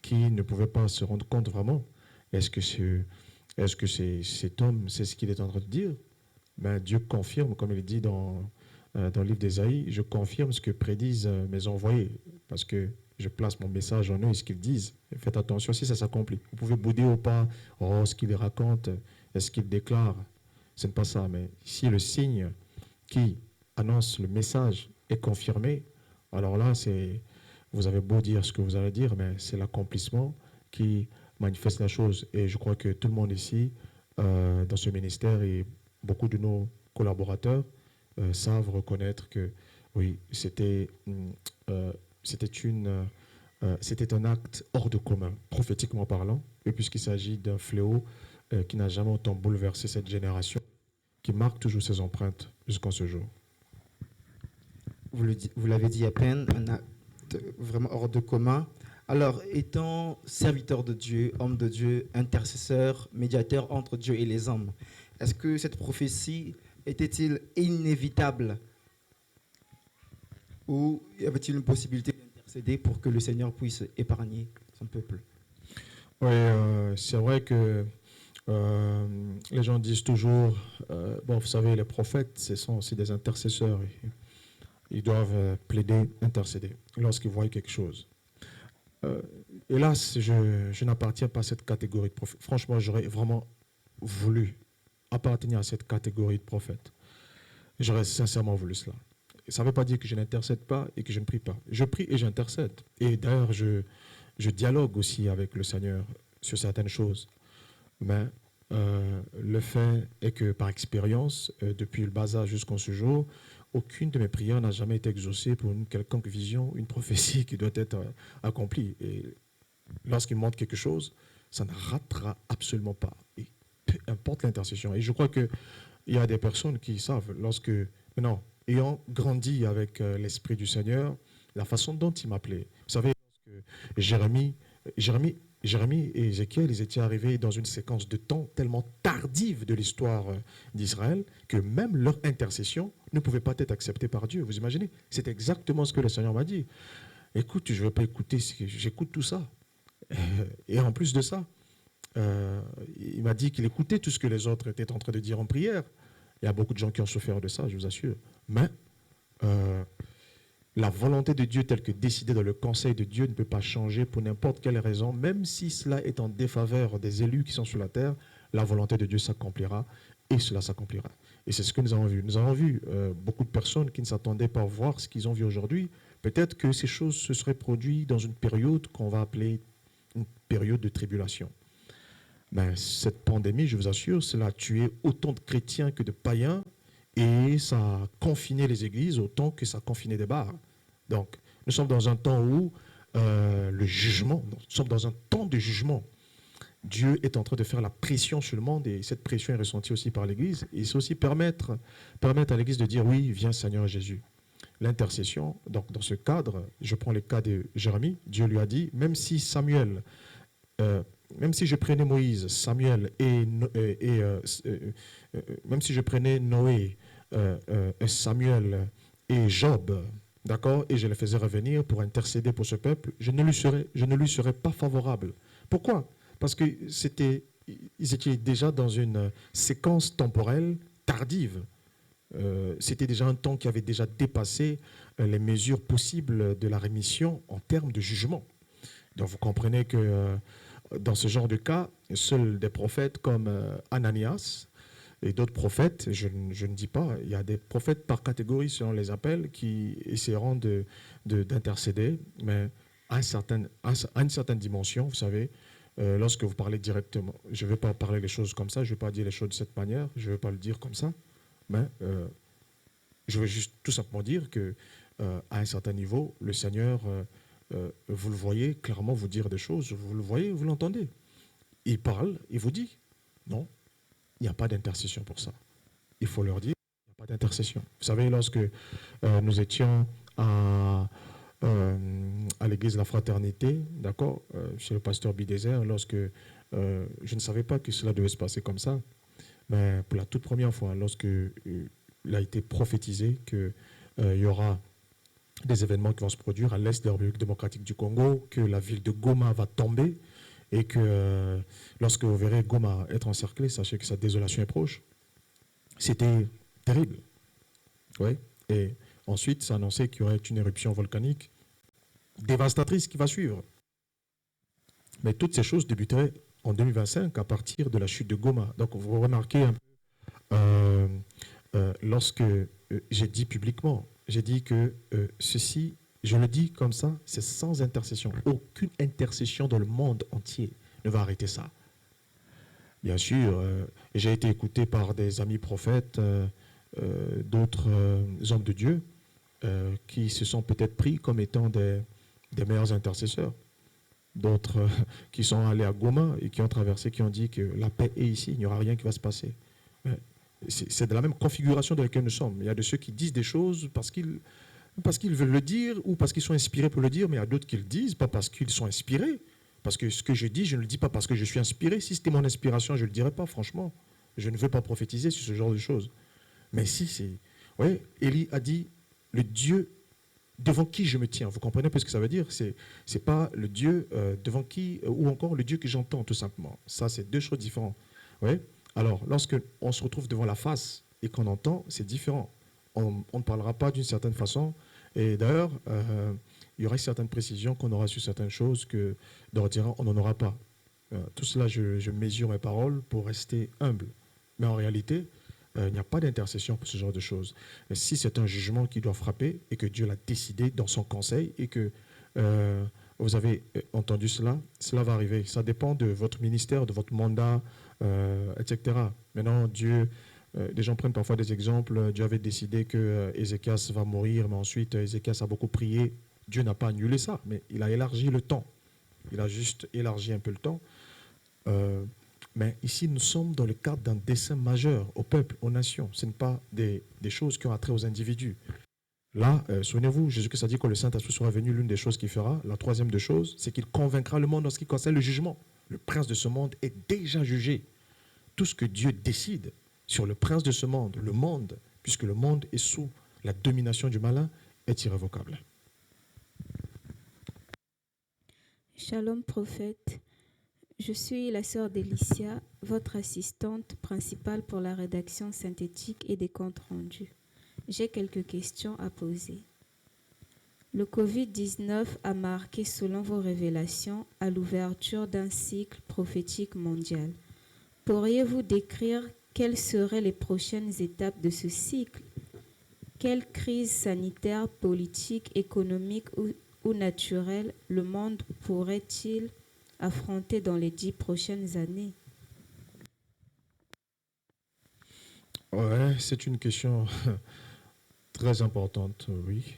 qui ne pouvaient pas se rendre compte vraiment. Est-ce que cet homme, c'est ce qu'il est en train de dire? Ben, Dieu confirme, comme il dit dans le livre d'Ésaïe, je confirme ce que prédisent mes envoyés, parce que je place mon message en eux et ce qu'ils disent. Et faites attention si ça s'accomplit. Vous pouvez bouder ou pas, oh, ce qu'ils racontent, ce qu'ils déclarent. Ce n'est pas ça, mais si le signe qui annonce le message est confirmé, alors là, vous avez beau dire ce que vous allez dire, mais c'est l'accomplissement qui manifeste la chose. Et je crois que tout le monde ici, dans ce ministère et beaucoup de nos collaborateurs, savent reconnaître que oui, c'était un acte hors de commun, prophétiquement parlant, et puisqu'il s'agit d'un fléau qui n'a jamais autant bouleversé cette génération, qui marque toujours ses empreintes jusqu'en ce jour. Vous l'avez dit à peine, un acte vraiment hors de commun. Alors, étant serviteur de Dieu, homme de Dieu, intercesseur, médiateur entre Dieu et les hommes, est-ce que cette prophétie était-il inévitable ou y avait-il une possibilité d'intercéder pour que le Seigneur puisse épargner son peuple? Oui, c'est vrai que les gens disent toujours, bon, vous savez, les prophètes, ce sont aussi des intercesseurs. Ils doivent plaider, intercéder lorsqu'ils voient quelque chose. Hélas, je n'appartiens pas à cette catégorie de prophètes. Franchement, j'aurais vraiment voulu appartenir à cette catégorie de prophètes. J'aurais sincèrement voulu cela. Ça ne veut pas dire que je n'intercède pas et que je ne prie pas. Je prie et j'intercède. Et d'ailleurs, je dialogue aussi avec le Seigneur sur certaines choses. Mais le fait est que, par expérience, depuis le bas âge jusqu'en ce jour, aucune de mes prières n'a jamais été exaucée pour une quelconque vision, une prophétie qui doit être accomplie. Et lorsqu'il me montre quelque chose, ça ne ratera absolument pas. Et peu importe l'intercession. Et je crois que il y a des personnes qui savent, maintenant, ayant grandi avec l'Esprit du Seigneur, la façon dont il m'appelait. Vous savez, lorsque Jérémie, Jérémie, Jérémie et Ézéchiel, ils étaient arrivés dans une séquence de temps tellement tardive de l'histoire d'Israël que même leur intercession ne pouvait pas être acceptée par Dieu. Vous imaginez? C'est exactement ce que le Seigneur m'a dit. Écoute, je ne vais pas écouter, j'écoute tout ça. Et en plus de ça, il m'a dit qu'il écoutait tout ce que les autres étaient en train de dire en prière. Il y a beaucoup de gens qui ont souffert de ça, je vous assure. Mais la volonté de Dieu telle que décidée dans le conseil de Dieu ne peut pas changer pour n'importe quelle raison, même si cela est en défaveur des élus qui sont sur la terre, la volonté de Dieu s'accomplira et cela s'accomplira. Et c'est ce que nous avons vu. Nous avons vu beaucoup de personnes qui ne s'attendaient pas à voir ce qu'ils ont vu aujourd'hui. Peut-être que ces choses se seraient produites dans une période qu'on va appeler une période de tribulation. Mais cette pandémie, je vous assure, cela a tué autant de chrétiens que de païens et ça a confiné les églises autant que ça a confiné des bars. Donc, nous sommes dans un temps où le jugement, nous sommes dans un temps de jugement. Dieu est en train de faire la pression sur le monde et cette pression est ressentie aussi par l'Église. Et c'est aussi permettre à l'Église de dire oui, viens Seigneur Jésus. L'intercession, donc dans ce cadre, je prends le cas de Jérémie, Dieu lui a dit, même si je prenais Moïse, Samuel même si je prenais Noé, Samuel et Job, d'accord, et je les faisais revenir pour intercéder pour ce peuple, je ne lui serais pas favorable. Pourquoi? Parce qu'ils étaient déjà dans une séquence temporelle tardive. C'était déjà un temps qui avait déjà dépassé les mesures possibles de la rémission en termes de jugement. Donc vous comprenez que dans ce genre de cas, seuls des prophètes comme Ananias et d'autres prophètes, je ne dis pas, il y a des prophètes par catégorie selon les appels qui essaieront d'intercéder, mais à une certaine dimension, vous savez, lorsque vous parlez directement, je ne vais pas parler les choses comme ça, je ne vais pas dire les choses de cette manière, je ne vais pas le dire comme ça, mais je veux juste tout simplement dire que à un certain niveau, le Seigneur, vous le voyez clairement vous dire des choses, vous le voyez, vous l'entendez. Il parle, il vous dit, non, il n'y a pas d'intercession pour ça. Il faut leur dire, il n'y a pas d'intercession. Vous savez, lorsque nous étions à l'église de la Fraternité, d'accord, chez le pasteur Bidézer, lorsque je ne savais pas que cela devait se passer comme ça, mais pour la toute première fois, lorsque il a été prophétisé qu'il y aura des événements qui vont se produire à l'est de la République démocratique du Congo, que la ville de Goma va tomber et que lorsque vous verrez Goma être encerclée, sachez que sa désolation est proche. C'était terrible. Ouais. Et ensuite, ça annonçait qu'il y aurait une éruption volcanique dévastatrice qui va suivre. Mais toutes ces choses débuteraient en 2025 à partir de la chute de Goma. Donc vous remarquez un peu, lorsque j'ai dit publiquement, j'ai dit que ceci, je le dis comme ça, c'est sans intercession. Aucune intercession dans le monde entier ne va arrêter ça. Bien sûr, j'ai été écouté par des amis prophètes, d'autres hommes de Dieu, qui se sont peut-être pris comme étant des meilleurs intercesseurs. D'autres qui sont allés à Goma et qui ont traversé, qui ont dit que la paix est ici, il n'y aura rien qui va se passer. C'est de la même configuration dans laquelle nous sommes. Il y a de ceux qui disent des choses parce qu'ils veulent le dire ou parce qu'ils sont inspirés pour le dire, mais il y a d'autres qui le disent, pas parce qu'ils sont inspirés. Parce que ce que je dis, je ne le dis pas parce que je suis inspiré. Si c'était mon inspiration, je ne le dirais pas, franchement. Je ne veux pas prophétiser sur ce genre de choses. Mais si, c'est... Oui, Élie a dit, le Dieu devant qui je me tiens. Vous comprenez un peu ce que ça veut dire? C'est pas le Dieu devant qui, ou encore le Dieu que j'entends, tout simplement. Ça, c'est deux choses différentes. Oui. Alors, lorsque on se retrouve devant la face et qu'on entend, c'est différent. On ne parlera pas d'une certaine façon. Et d'ailleurs, il y aura certaines précisions qu'on aura sur certaines choses que d'ordinaire, on n'en aura pas. Tout cela, je mesure mes paroles pour rester humble. Mais en réalité, il n'y a pas d'intercession pour ce genre de choses. Mais si c'est un jugement qui doit frapper et que Dieu l'a décidé dans son conseil et que vous avez entendu cela, cela va arriver. Ça dépend de votre ministère, de votre mandat, etc. Maintenant, Dieu... les gens prennent parfois des exemples. Dieu avait décidé que Ézéchias va mourir, mais ensuite Ézéchias a beaucoup prié. Dieu n'a pas annulé ça, mais il a élargi le temps. Il a juste élargi un peu le temps. Mais ici, nous sommes dans le cadre d'un dessein majeur au peuple, aux nations. Ce n'est pas des choses qui ont attrait aux individus. Là, souvenez-vous, Jésus-Christ a dit que le Saint-Esprit sera venu, l'une des choses qu'il fera. La troisième des choses, c'est qu'il convaincra le monde en ce qui concerne le jugement. Le prince de ce monde est déjà jugé. Tout ce que Dieu décide sur le prince de ce monde, le monde, puisque le monde est sous la domination du malin, est irrévocable. Shalom prophète, je suis la sœur d'Elicia, votre assistante principale pour la rédaction synthétique et des comptes rendus. J'ai quelques questions à poser. Le Covid-19 a marqué, selon vos révélations, à l'ouverture d'un cycle prophétique mondial. Pourriez-vous décrire quelles seraient les prochaines étapes de ce cycle? Quelle crise sanitaire, politique, économique ou naturelle le monde pourrait-il affronter dans les 10 prochaines années? Ouais, c'est une question très importante, oui.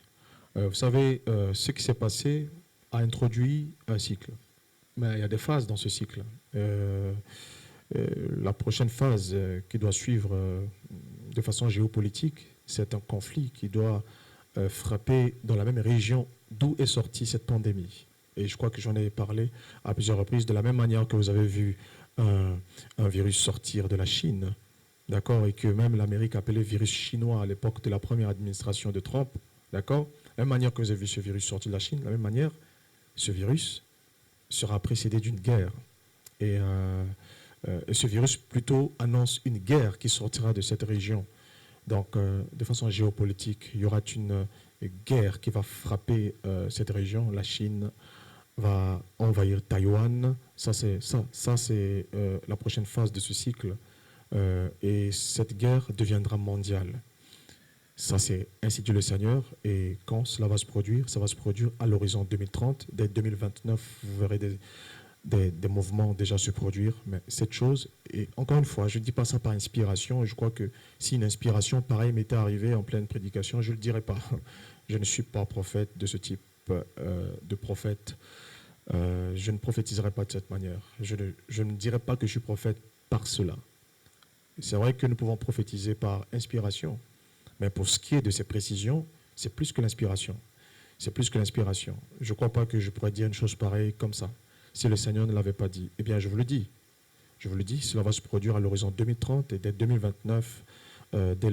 Vous savez, ce qui s'est passé a introduit un cycle. Mais il y a des phases dans ce cycle. La prochaine phase qui doit suivre de façon géopolitique, c'est un conflit qui doit frapper dans la même région d'où est sortie cette pandémie. Et je crois que j'en ai parlé à plusieurs reprises, de la même manière que vous avez vu un virus sortir de la Chine, d'accord, et que même l'Amérique appelait virus chinois à l'époque de la première administration de Trump, d'accord. La même manière que vous avez vu ce virus sortir de la Chine, de la même manière, ce virus sera précédé d'une guerre. Et ce virus plutôt annonce une guerre qui sortira de cette région. Donc, de façon géopolitique, il y aura une guerre qui va frapper cette région. La Chine va envahir Taïwan. Ça, c'est la prochaine phase de ce cycle. Et cette guerre deviendra mondiale. Ça, c'est ainsi dit le Seigneur. Et quand cela va se produire, ça va se produire à l'horizon 2030. Dès 2029, vous verrez des mouvements déjà se produire. Mais cette chose, et encore une fois, je ne dis pas ça par inspiration. Et je crois que si une inspiration pareille m'était arrivée en pleine prédication, je ne le dirais pas. Je ne suis pas prophète de ce type de prophète. Je ne prophétiserai pas de cette manière. Je ne dirais pas que je suis prophète par cela. C'est vrai que nous pouvons prophétiser par inspiration. Mais pour ce qui est de ces précisions, c'est plus que l'inspiration. C'est plus que l'inspiration. Je ne crois pas que je pourrais dire une chose pareille comme ça. Si le Seigneur ne l'avait pas dit, eh bien, je vous le dis. Je vous le dis, cela va se produire à l'horizon 2030 et dès 2029, dès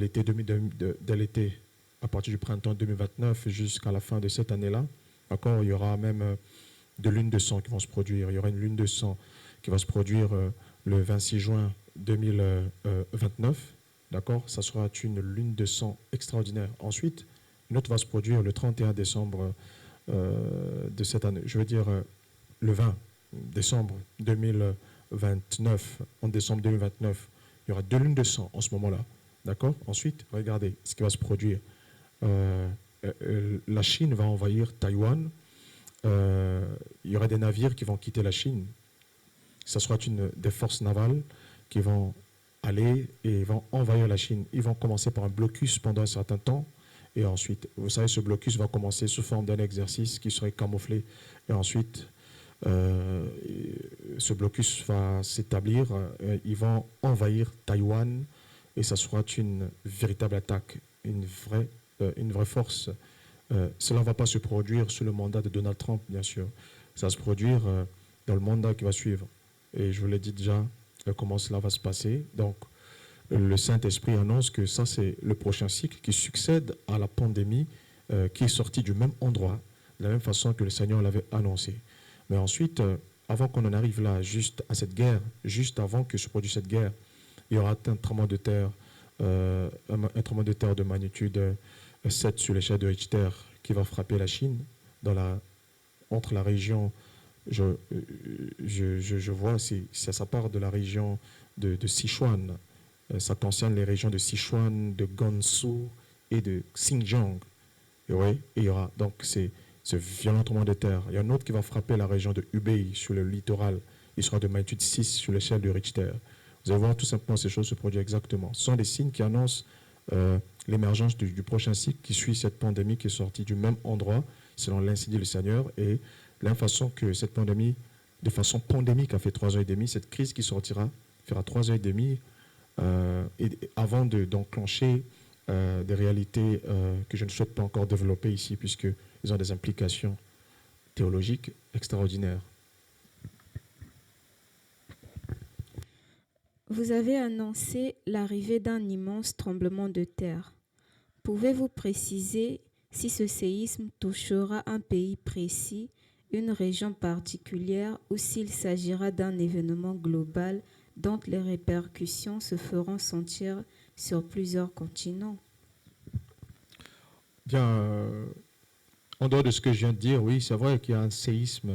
l'été, à partir du printemps 2029 jusqu'à la fin de cette année-là, d'accord, il y aura même de lunes de sang qui vont se produire. Il y aura une lune de sang qui va se produire le 26 juin 2029. D'accord, ça sera une lune de sang extraordinaire. Ensuite, une autre va se produire le 31 décembre de cette année. Je veux dire le 20 décembre 2029. En décembre 2029, il y aura 2 lunes de sang en ce moment-là. D'accord. Ensuite, regardez ce qui va se produire. La Chine va envahir Taïwan. Il y aura des navires qui vont quitter la Chine. Ça sera des forces navales qui vont aller et vont envahir la Chine. Ils vont commencer par un blocus pendant un certain temps. Et ensuite, vous savez, ce blocus va commencer sous forme d'un exercice qui serait camouflé. Et ensuite, ce blocus va s'établir. Ils vont envahir Taïwan. Et ça sera une véritable attaque, une vraie force. Cela ne va pas se produire sous le mandat de Donald Trump, bien sûr. Ça va se produire dans le mandat qui va suivre. Et je vous l'ai dit déjà, comment cela va se passer. Donc, le Saint-Esprit annonce que ça, c'est le prochain cycle qui succède à la pandémie qui est sortie du même endroit, de la même façon que le Seigneur l'avait annoncé. Mais ensuite, avant qu'on en arrive là, juste à cette guerre, juste avant que se produise cette guerre, il y aura un tremblement de terre de magnitude 7 sur l'échelle de Richter qui va frapper la Chine entre la région. Je vois, ça part de la région de Sichuan. Ça concerne les régions de Sichuan, de Gansu et de Xinjiang. Et oui, il y aura donc ce violent tremblement de terre. Il y a un autre qui va frapper la région de Hubei sur le littoral. Il sera de magnitude 6 sur l'échelle de Richter. Vous allez voir tout simplement ces choses se produire exactement. Ce sont des signes qui annoncent l'émergence du prochain cycle qui suit cette pandémie qui est sortie du même endroit, selon l'ainsi dit le Seigneur, et la façon que cette pandémie, de façon pandémique, a fait 3 ans et demi, cette crise qui sortira fera 3 ans et demi avant d'enclencher des réalités que je ne souhaite pas encore développer ici, puisqu'ils ont des implications théologiques extraordinaires. Vous avez annoncé l'arrivée d'un immense tremblement de terre. Pouvez-vous préciser si ce séisme touchera un pays précis, une région particulière, ou s'il s'agira d'un événement global dont les répercussions se feront sentir sur plusieurs continents? Bien, en dehors de ce que je viens de dire, oui, c'est vrai qu'il y a un séisme,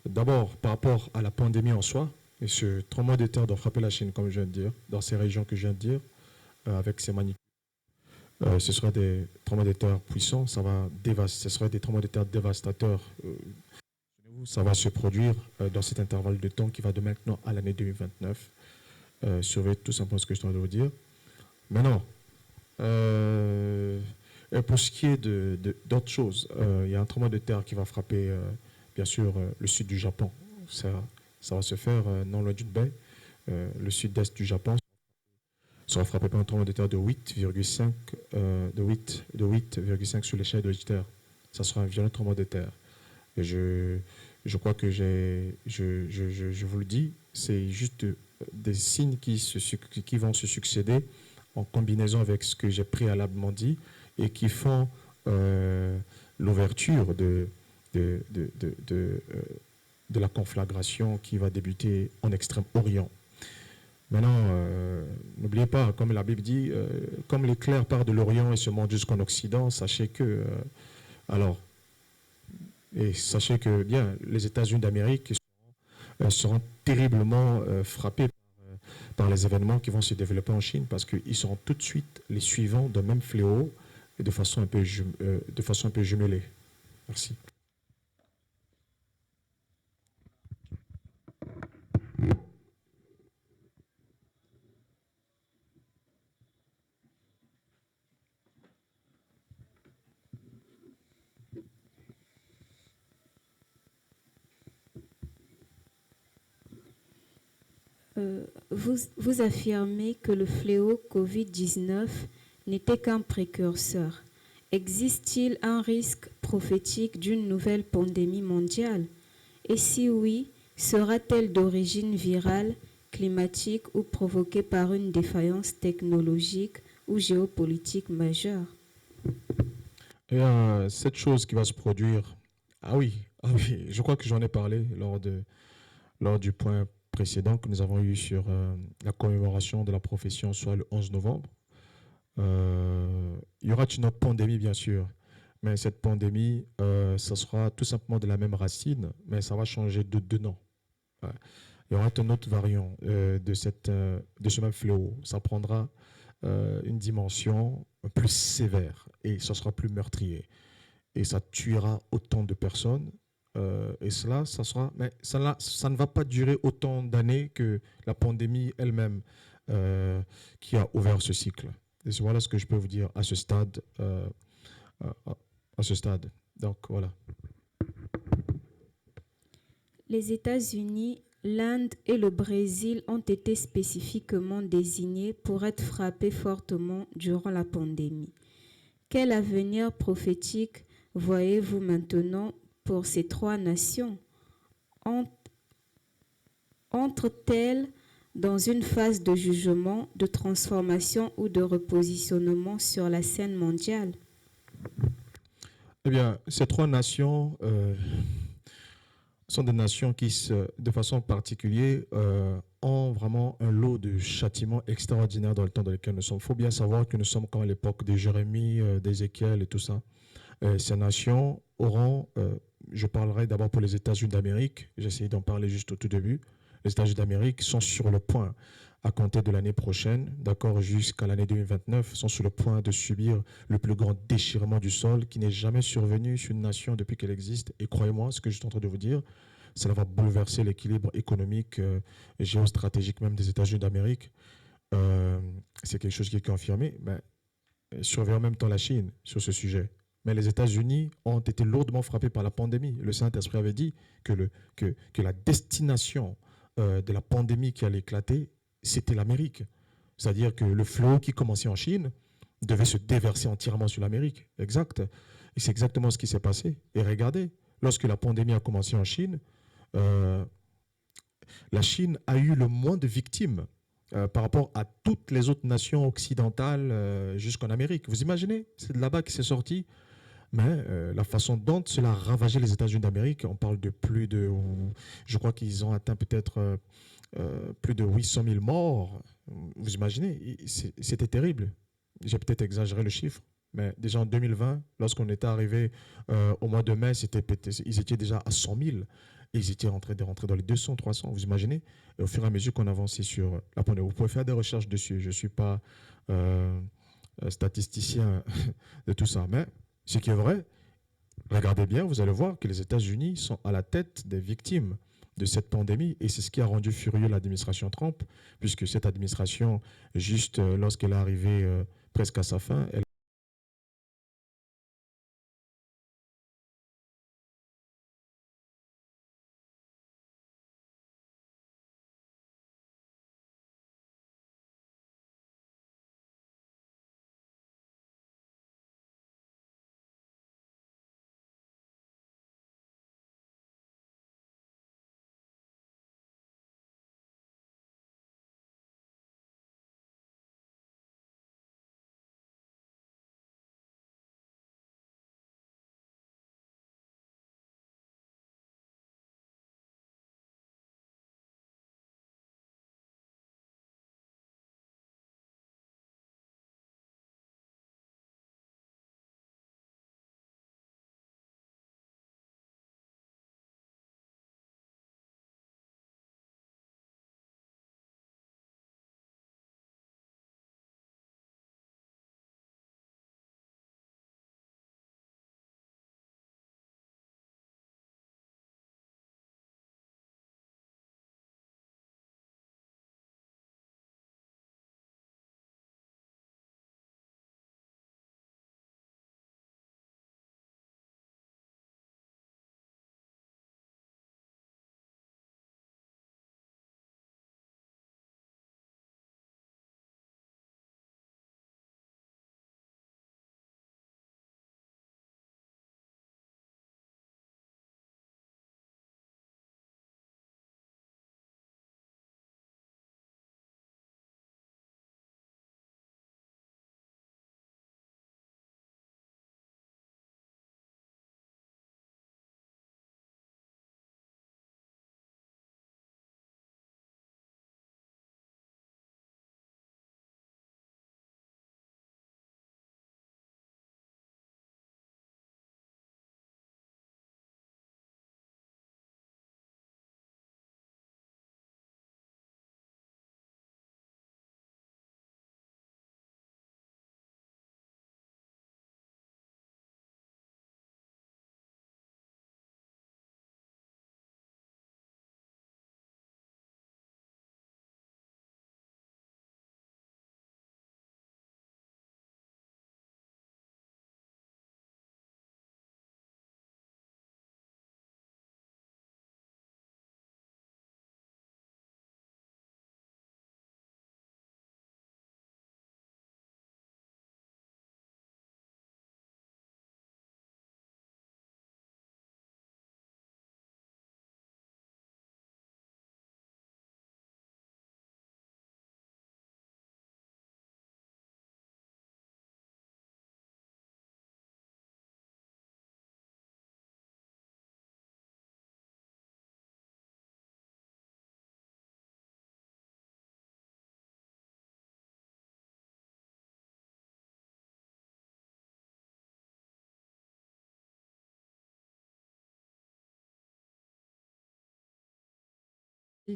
d'abord par rapport à la pandémie en soi, et ce tremblement de terre doit frapper la Chine, comme je viens de dire, dans ces régions que je viens de dire, avec ces magnitudes. Ce sera des tremblements de terre puissants, ce sera des tremblements de terre dévastateurs. Ça va se produire dans cet intervalle de temps qui va de maintenant à l'année 2029. Surveillez tout simplement ce que je suis en train de vous dire. Maintenant, pour ce qui est d'autres choses, il y a un tremblement de terre qui va frapper, bien sûr, le sud du Japon. Ça va se faire non loin d'une baie. Le sud-est du Japon sera frappé par un tremblement de terre de 8,5 sur l'échelle de Richter. Ça sera un violent tremblement de terre. Et je crois que je vous le dis, c'est juste des signes qui vont se succéder en combinaison avec ce que j'ai préalablement dit et qui font l'ouverture de la conflagration qui va débuter en Extrême-Orient. Maintenant, n'oubliez pas, comme la Bible dit, comme l'éclair part de l'Orient et se monte jusqu'en Occident, sachez que bien, les États-Unis d'Amérique seront terriblement frappés par les événements qui vont se développer en Chine, parce qu'ils seront tout de suite les suivants d'un même fléau et de façon un peu jumelée. Merci. Vous affirmez que le fléau Covid-19 n'était qu'un précurseur. Existe-t-il un risque prophétique d'une nouvelle pandémie mondiale? Et si oui, sera-t-elle d'origine virale, climatique ou provoquée par une défaillance technologique ou géopolitique majeure? Et cette chose qui va se produire, ah oui, je crois que j'en ai parlé lors du point précédent que nous avons eu sur la commémoration de la profession, soit le 11 novembre. Il y aura une autre pandémie, bien sûr, mais cette pandémie, ça sera tout simplement de la même racine, mais ça va changer de nom. Ouais. Il y aura un autre variant de ce même fléau. Ça prendra une dimension plus sévère et ça sera plus meurtrier. Et ça tuera autant de personnes. Et cela, mais ça ne va pas durer autant d'années que la pandémie elle-même qui a ouvert ce cycle. Et voilà ce que je peux vous dire à ce stade. Donc voilà. Les États-Unis, l'Inde et le Brésil ont été spécifiquement désignés pour être frappés fortement durant la pandémie. Quel avenir prophétique voyez-vous maintenant pour ces trois nations? Entrent-elles dans une phase de jugement, de transformation ou de repositionnement sur la scène mondiale? Eh bien, ces trois nations sont des nations qui, de façon particulière, ont vraiment un lot de châtiments extraordinaires dans le temps dans lequel nous sommes. Il faut bien savoir que nous sommes comme à l'époque de Jérémie, d'Ézéchiel et tout ça. Ces nations auront, je parlerai d'abord pour les États-Unis d'Amérique, j'ai essayé d'en parler juste au tout début. Les États-Unis d'Amérique sont sur le point, à compter de l'année prochaine, d'accord, jusqu'à l'année 2029, sont sur le point de subir le plus grand déchirement du sol qui n'est jamais survenu sur une nation depuis qu'elle existe. Et croyez-moi, ce que je suis en train de vous dire, cela va bouleverser l'équilibre économique et géostratégique même des États-Unis d'Amérique. C'est quelque chose qui est confirmé, mais surveillons en même temps la Chine sur ce sujet. Mais les États-Unis ont été lourdement frappés par la pandémie. Le Saint-Esprit avait dit que la destination de la pandémie qui allait éclater, c'était l'Amérique. C'est-à-dire que le flot qui commençait en Chine devait se déverser entièrement sur l'Amérique. Exact. Et c'est exactement ce qui s'est passé. Et regardez, lorsque la pandémie a commencé en Chine, euh, la Chine a eu le moins de victimes par rapport à toutes les autres nations occidentales jusqu'en Amérique. Vous imaginez? C'est de là-bas que c'est sorti. Mais la façon dont cela a ravagé les États-Unis d'Amérique, on parle de plus de... Je crois qu'ils ont atteint peut-être plus de 800 000 morts. Vous imaginez? C'était terrible. J'ai peut-être exagéré le chiffre. Mais déjà en 2020, lorsqu'on était arrivé au mois de mai, ils étaient déjà à 100 000. Et ils étaient en train de rentrer dans les 200, 300. Vous imaginez? Et au fur et à mesure qu'on avançait sur la pandémie, vous pouvez faire des recherches dessus. Je ne suis pas statisticien de tout ça. Mais ce qui est vrai, regardez bien, vous allez voir que les États-Unis sont à la tête des victimes de cette pandémie. Et c'est ce qui a rendu furieux l'administration Trump, puisque cette administration, juste lorsqu'elle est arrivée presque à sa fin, elle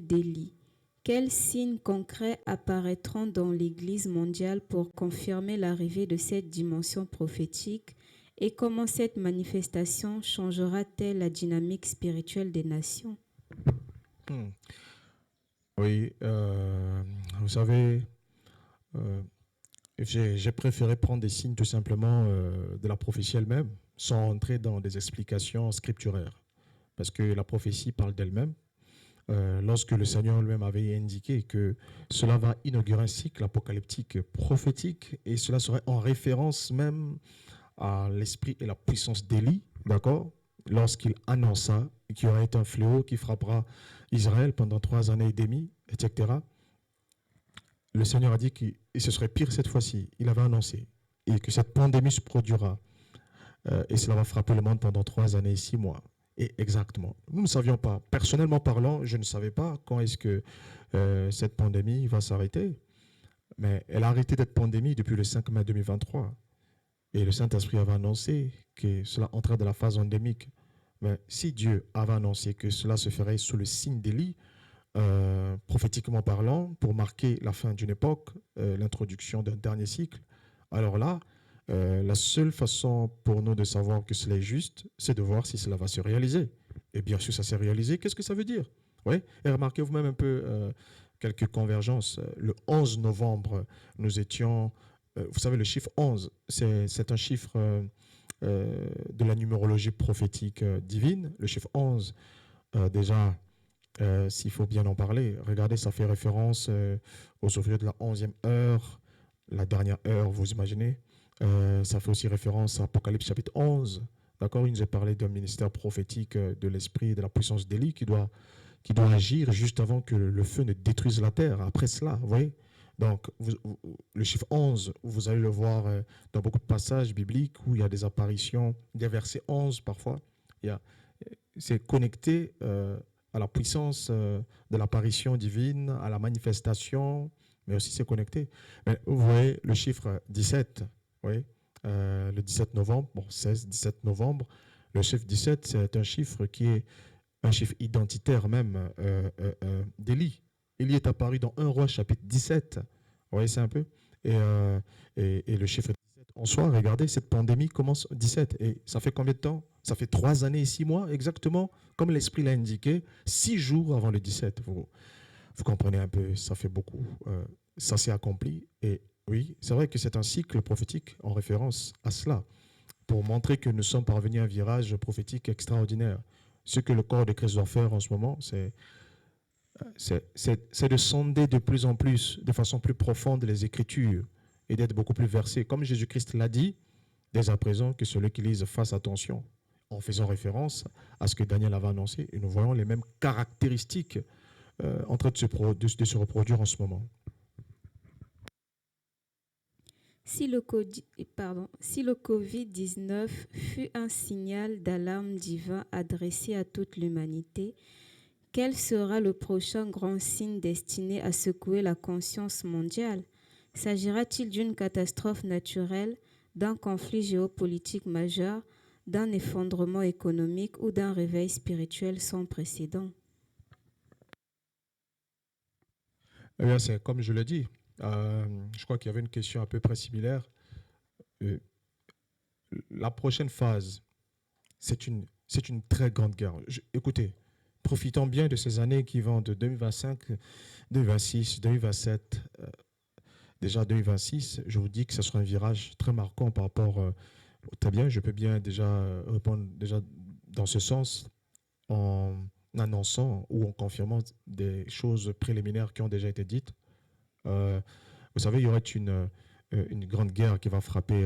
Delhi. Quels signes concrets apparaîtront dans l'Église mondiale pour confirmer l'arrivée de cette dimension prophétique et comment cette manifestation changera-t-elle la dynamique spirituelle des nations? Hmm. Oui, vous savez, euh, j'ai préféré prendre des signes tout simplement de la prophétie elle-même, sans entrer dans des explications scripturaires, parce que la prophétie parle d'elle-même. lorsque le Seigneur lui-même avait indiqué que cela va inaugurer un cycle apocalyptique prophétique, et cela serait en référence même à l'esprit et la puissance d'Élie, d'accord, lorsqu'il annonça qu'il y aurait un fléau qui frappera Israël pendant 3 années et demie, etc. Le Seigneur a dit que ce serait pire cette fois-ci. Il avait annoncé et que cette pandémie se produira, et cela va frapper le monde pendant 3 années et 6 mois. Et exactement. Nous ne savions pas. Personnellement parlant, je ne savais pas quand est-ce que cette pandémie va s'arrêter. Mais elle a arrêté d'être pandémie depuis le 5 mai 2023. Et le Saint-Esprit avait annoncé que cela entrait dans la phase endémique. Mais si Dieu avait annoncé que cela se ferait sous le signe d'Élie, prophétiquement parlant, pour marquer la fin d'une époque, l'introduction d'un dernier cycle, alors là, la seule façon pour nous de savoir que cela est juste, c'est de voir si cela va se réaliser. Et bien sûr, ça s'est réalisé. Qu'est-ce que ça veut dire? Oui. Et remarquez vous-même un peu quelques convergences. Le 11 novembre, nous étions... vous savez, le chiffre 11, c'est un chiffre de la numérologie prophétique divine. Le chiffre 11, déjà, s'il faut bien en parler, regardez, ça fait référence aux ouvriers de la 11e heure, la dernière heure, vous imaginez. Ça fait aussi référence à Apocalypse chapitre 11. D'accord, il nous a parlé d'un ministère prophétique de l'esprit et de la puissance d'Élie qui doit agir juste avant que le feu ne détruise la terre. Après cela, vous voyez. Donc, le chiffre 11, vous allez le voir dans beaucoup de passages bibliques où il y a des apparitions, des versets 11 parfois. C'est connecté à la puissance de l'apparition divine, à la manifestation, mais aussi c'est connecté. Mais vous voyez le chiffre 17, oui, le 17 novembre, bon, 16, 17 novembre, le chiffre 17, c'est un chiffre qui est un chiffre identitaire même d'Élie. Élie est apparu dans 1 Roi chapitre 17, vous voyez, c'est un peu, et le chiffre 17 en soi, regardez, cette pandémie commence 17, et ça fait combien de temps? Ça fait 3 années et 6 mois exactement, comme l'Esprit l'a indiqué, 6 jours avant le 17. Vous comprenez un peu, ça fait beaucoup. Ça s'est accompli. Et oui, c'est vrai que c'est un cycle prophétique en référence à cela, pour montrer que nous sommes parvenus à un virage prophétique extraordinaire. Ce que le corps de Christ doit faire en ce moment, c'est de sonder de plus en plus, de façon plus profonde, les Écritures et d'être beaucoup plus versé. Comme Jésus-Christ l'a dit, dès à présent, que celui qui lise fasse attention, en faisant référence à ce que Daniel avait annoncé, et nous voyons les mêmes caractéristiques en train de se reproduire en ce moment. Si le Covid-19 fut un signal d'alarme divin adressé à toute l'humanité, quel sera le prochain grand signe destiné à secouer la conscience mondiale? S'agira-t-il d'une catastrophe naturelle, d'un conflit géopolitique majeur, d'un effondrement économique ou d'un réveil spirituel sans précédent? Eh bien, c'est comme je l'ai dit. Je crois qu'il y avait une question à peu près similaire. La prochaine phase, c'est une très grande guerre. Écoutez, profitons bien de ces années qui vont de 2025, 2026, 2027. Déjà 2026, je vous dis que ce sera un virage très marquant par rapport... très bien, je peux bien déjà répondre déjà dans ce sens en annonçant ou en confirmant des choses préliminaires qui ont déjà été dites. Vous savez, il y aura une grande guerre qui va frapper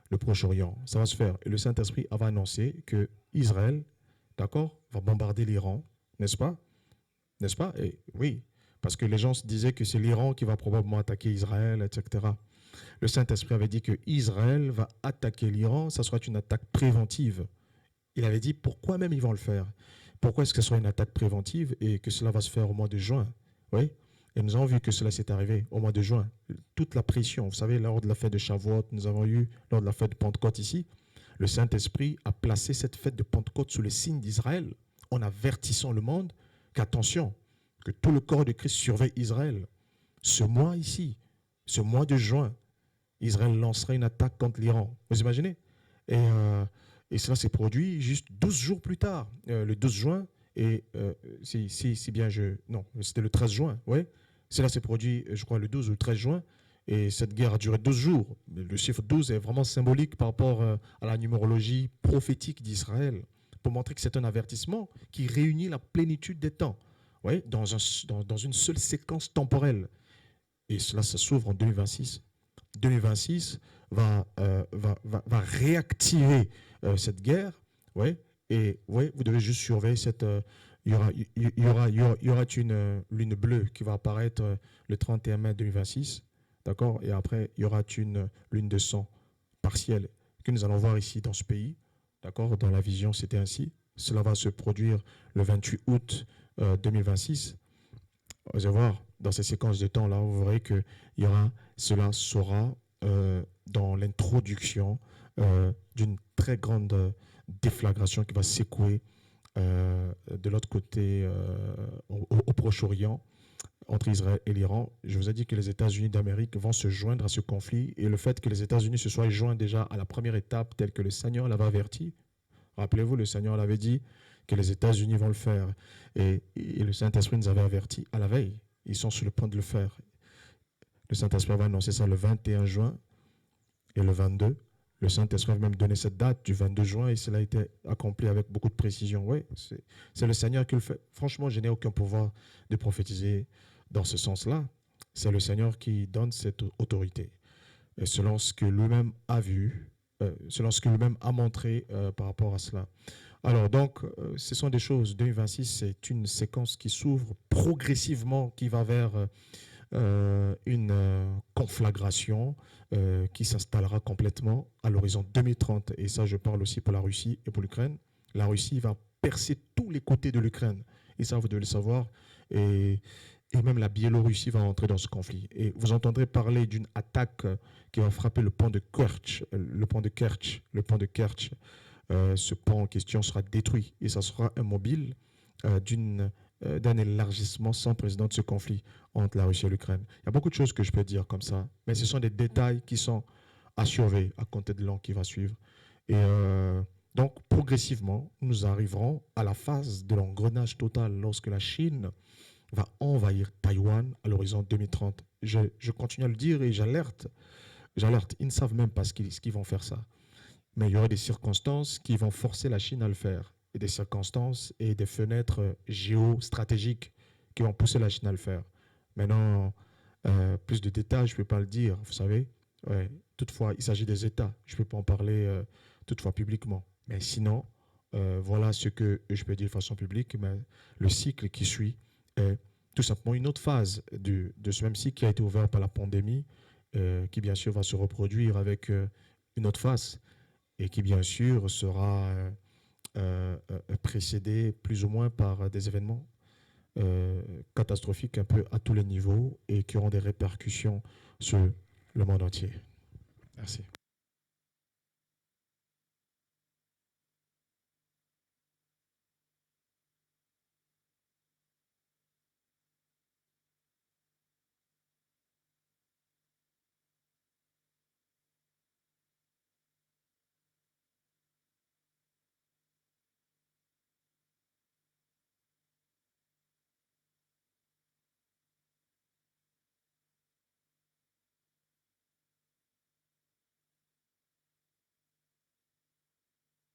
le Proche-Orient. Ça va se faire. Et le Saint-Esprit avait annoncé que Israël, d'accord, va bombarder l'Iran, n'est-ce pas? N'est-ce pas? Et oui, parce que les gens se disaient que c'est l'Iran qui va probablement attaquer Israël, etc. Le Saint-Esprit avait dit que Israël va attaquer l'Iran, ça sera une attaque préventive. Il avait dit pourquoi même ils vont le faire. Pourquoi est-ce que ce sera une attaque préventive et que cela va se faire au mois de juin? Oui. Et nous avons vu que cela s'est arrivé au mois de juin. Toute la pression, vous savez, lors de la fête de Shavuot, nous avons eu, lors de la fête de Pentecôte ici, le Saint-Esprit a placé cette fête de Pentecôte sous le signe d'Israël, en avertissant le monde qu'attention, que tout le corps de Christ surveille Israël. Ce mois ici, ce mois de juin, Israël lancerait une attaque contre l'Iran. Vous imaginez? Et cela s'est produit juste 12 jours plus tard, le 12 juin, et si bien je... Non, c'était le 13 juin, oui. Cela s'est produit, je crois, le 12 ou le 13 juin, et cette guerre a duré 12 jours. Le chiffre 12 est vraiment symbolique par rapport à la numérologie prophétique d'Israël, pour montrer que c'est un avertissement qui réunit la plénitude des temps. ouais, dans une seule séquence temporelle. Et cela, ça s'ouvre en 2026. 2026 va réactiver cette guerre. Ouais, et ouais, vous devez juste surveiller cette. Il y aura une lune bleue qui va apparaître le 31 mai 2026. D'accord. Et après, il y aura une lune de sang partielle que nous allons voir ici dans ce pays. D'accord. Dans la vision, c'était ainsi. Cela va se produire le 28 août 2026. Vous allez voir, dans ces séquences de temps-là, vous verrez que cela sera dans l'introduction d'une très grande déflagration qui va secouer de l'autre côté au Proche-Orient, entre Israël et l'Iran. Je vous ai dit que les États-Unis d'Amérique vont se joindre à ce conflit, et le fait que les États-Unis se soient joints déjà à la première étape, telle que le Seigneur l'avait averti, rappelez-vous, le Seigneur l'avait dit que les États-Unis vont le faire, et le Saint-Esprit nous avait avertis à la veille. Ils sont sur le point de le faire. Le Saint-Esprit va annoncer ça le 21 juin et le 22. Le Saint-Esprit va même donner cette date du 22 juin, et cela a été accompli avec beaucoup de précision. Oui, c'est le Seigneur qui le fait. Franchement, je n'ai aucun pouvoir de prophétiser dans ce sens-là. C'est le Seigneur qui donne cette autorité. Et selon ce que lui-même a vu, selon ce que lui-même a montré par rapport à cela. Alors donc, ce sont des choses. 2026, c'est une séquence qui s'ouvre progressivement, qui va vers une conflagration qui s'installera complètement à l'horizon 2030. Et ça, je parle aussi pour la Russie et pour l'Ukraine. La Russie va percer tous les côtés de l'Ukraine. Et ça, vous devez le savoir. Et même la Biélorussie va entrer dans ce conflit. Et vous entendrez parler d'une attaque qui va frapper le pont de Kerch. Ce pont en question sera détruit, et ça sera un mobile d'un élargissement sans précédent de ce conflit entre la Russie et l'Ukraine. Il y a beaucoup de choses que je peux dire comme ça, mais ce sont des détails qui sont à surveiller à compter de l'an qui va suivre. Et donc, progressivement, nous arriverons à la phase de l'engrenage total lorsque la Chine va envahir Taïwan à l'horizon 2030. Je continue à le dire et j'alerte. Ils ne savent même pas ce qu'ils vont faire ça. Mais il y aura des circonstances qui vont forcer la Chine à le faire. Et des circonstances et des fenêtres géostratégiques qui vont pousser la Chine à le faire. Maintenant, plus de détails, je ne peux pas le dire, vous savez. Ouais. Toutefois, il s'agit des États. Je ne peux pas en parler toutefois publiquement. Mais sinon, voilà ce que je peux dire de façon publique. Mais le cycle qui suit est tout simplement une autre phase de ce même cycle qui a été ouvert par la pandémie, qui bien sûr va se reproduire avec une autre phase, et qui bien sûr sera précédé plus ou moins par des événements catastrophiques un peu à tous les niveaux, et qui auront des répercussions sur le monde entier. Merci.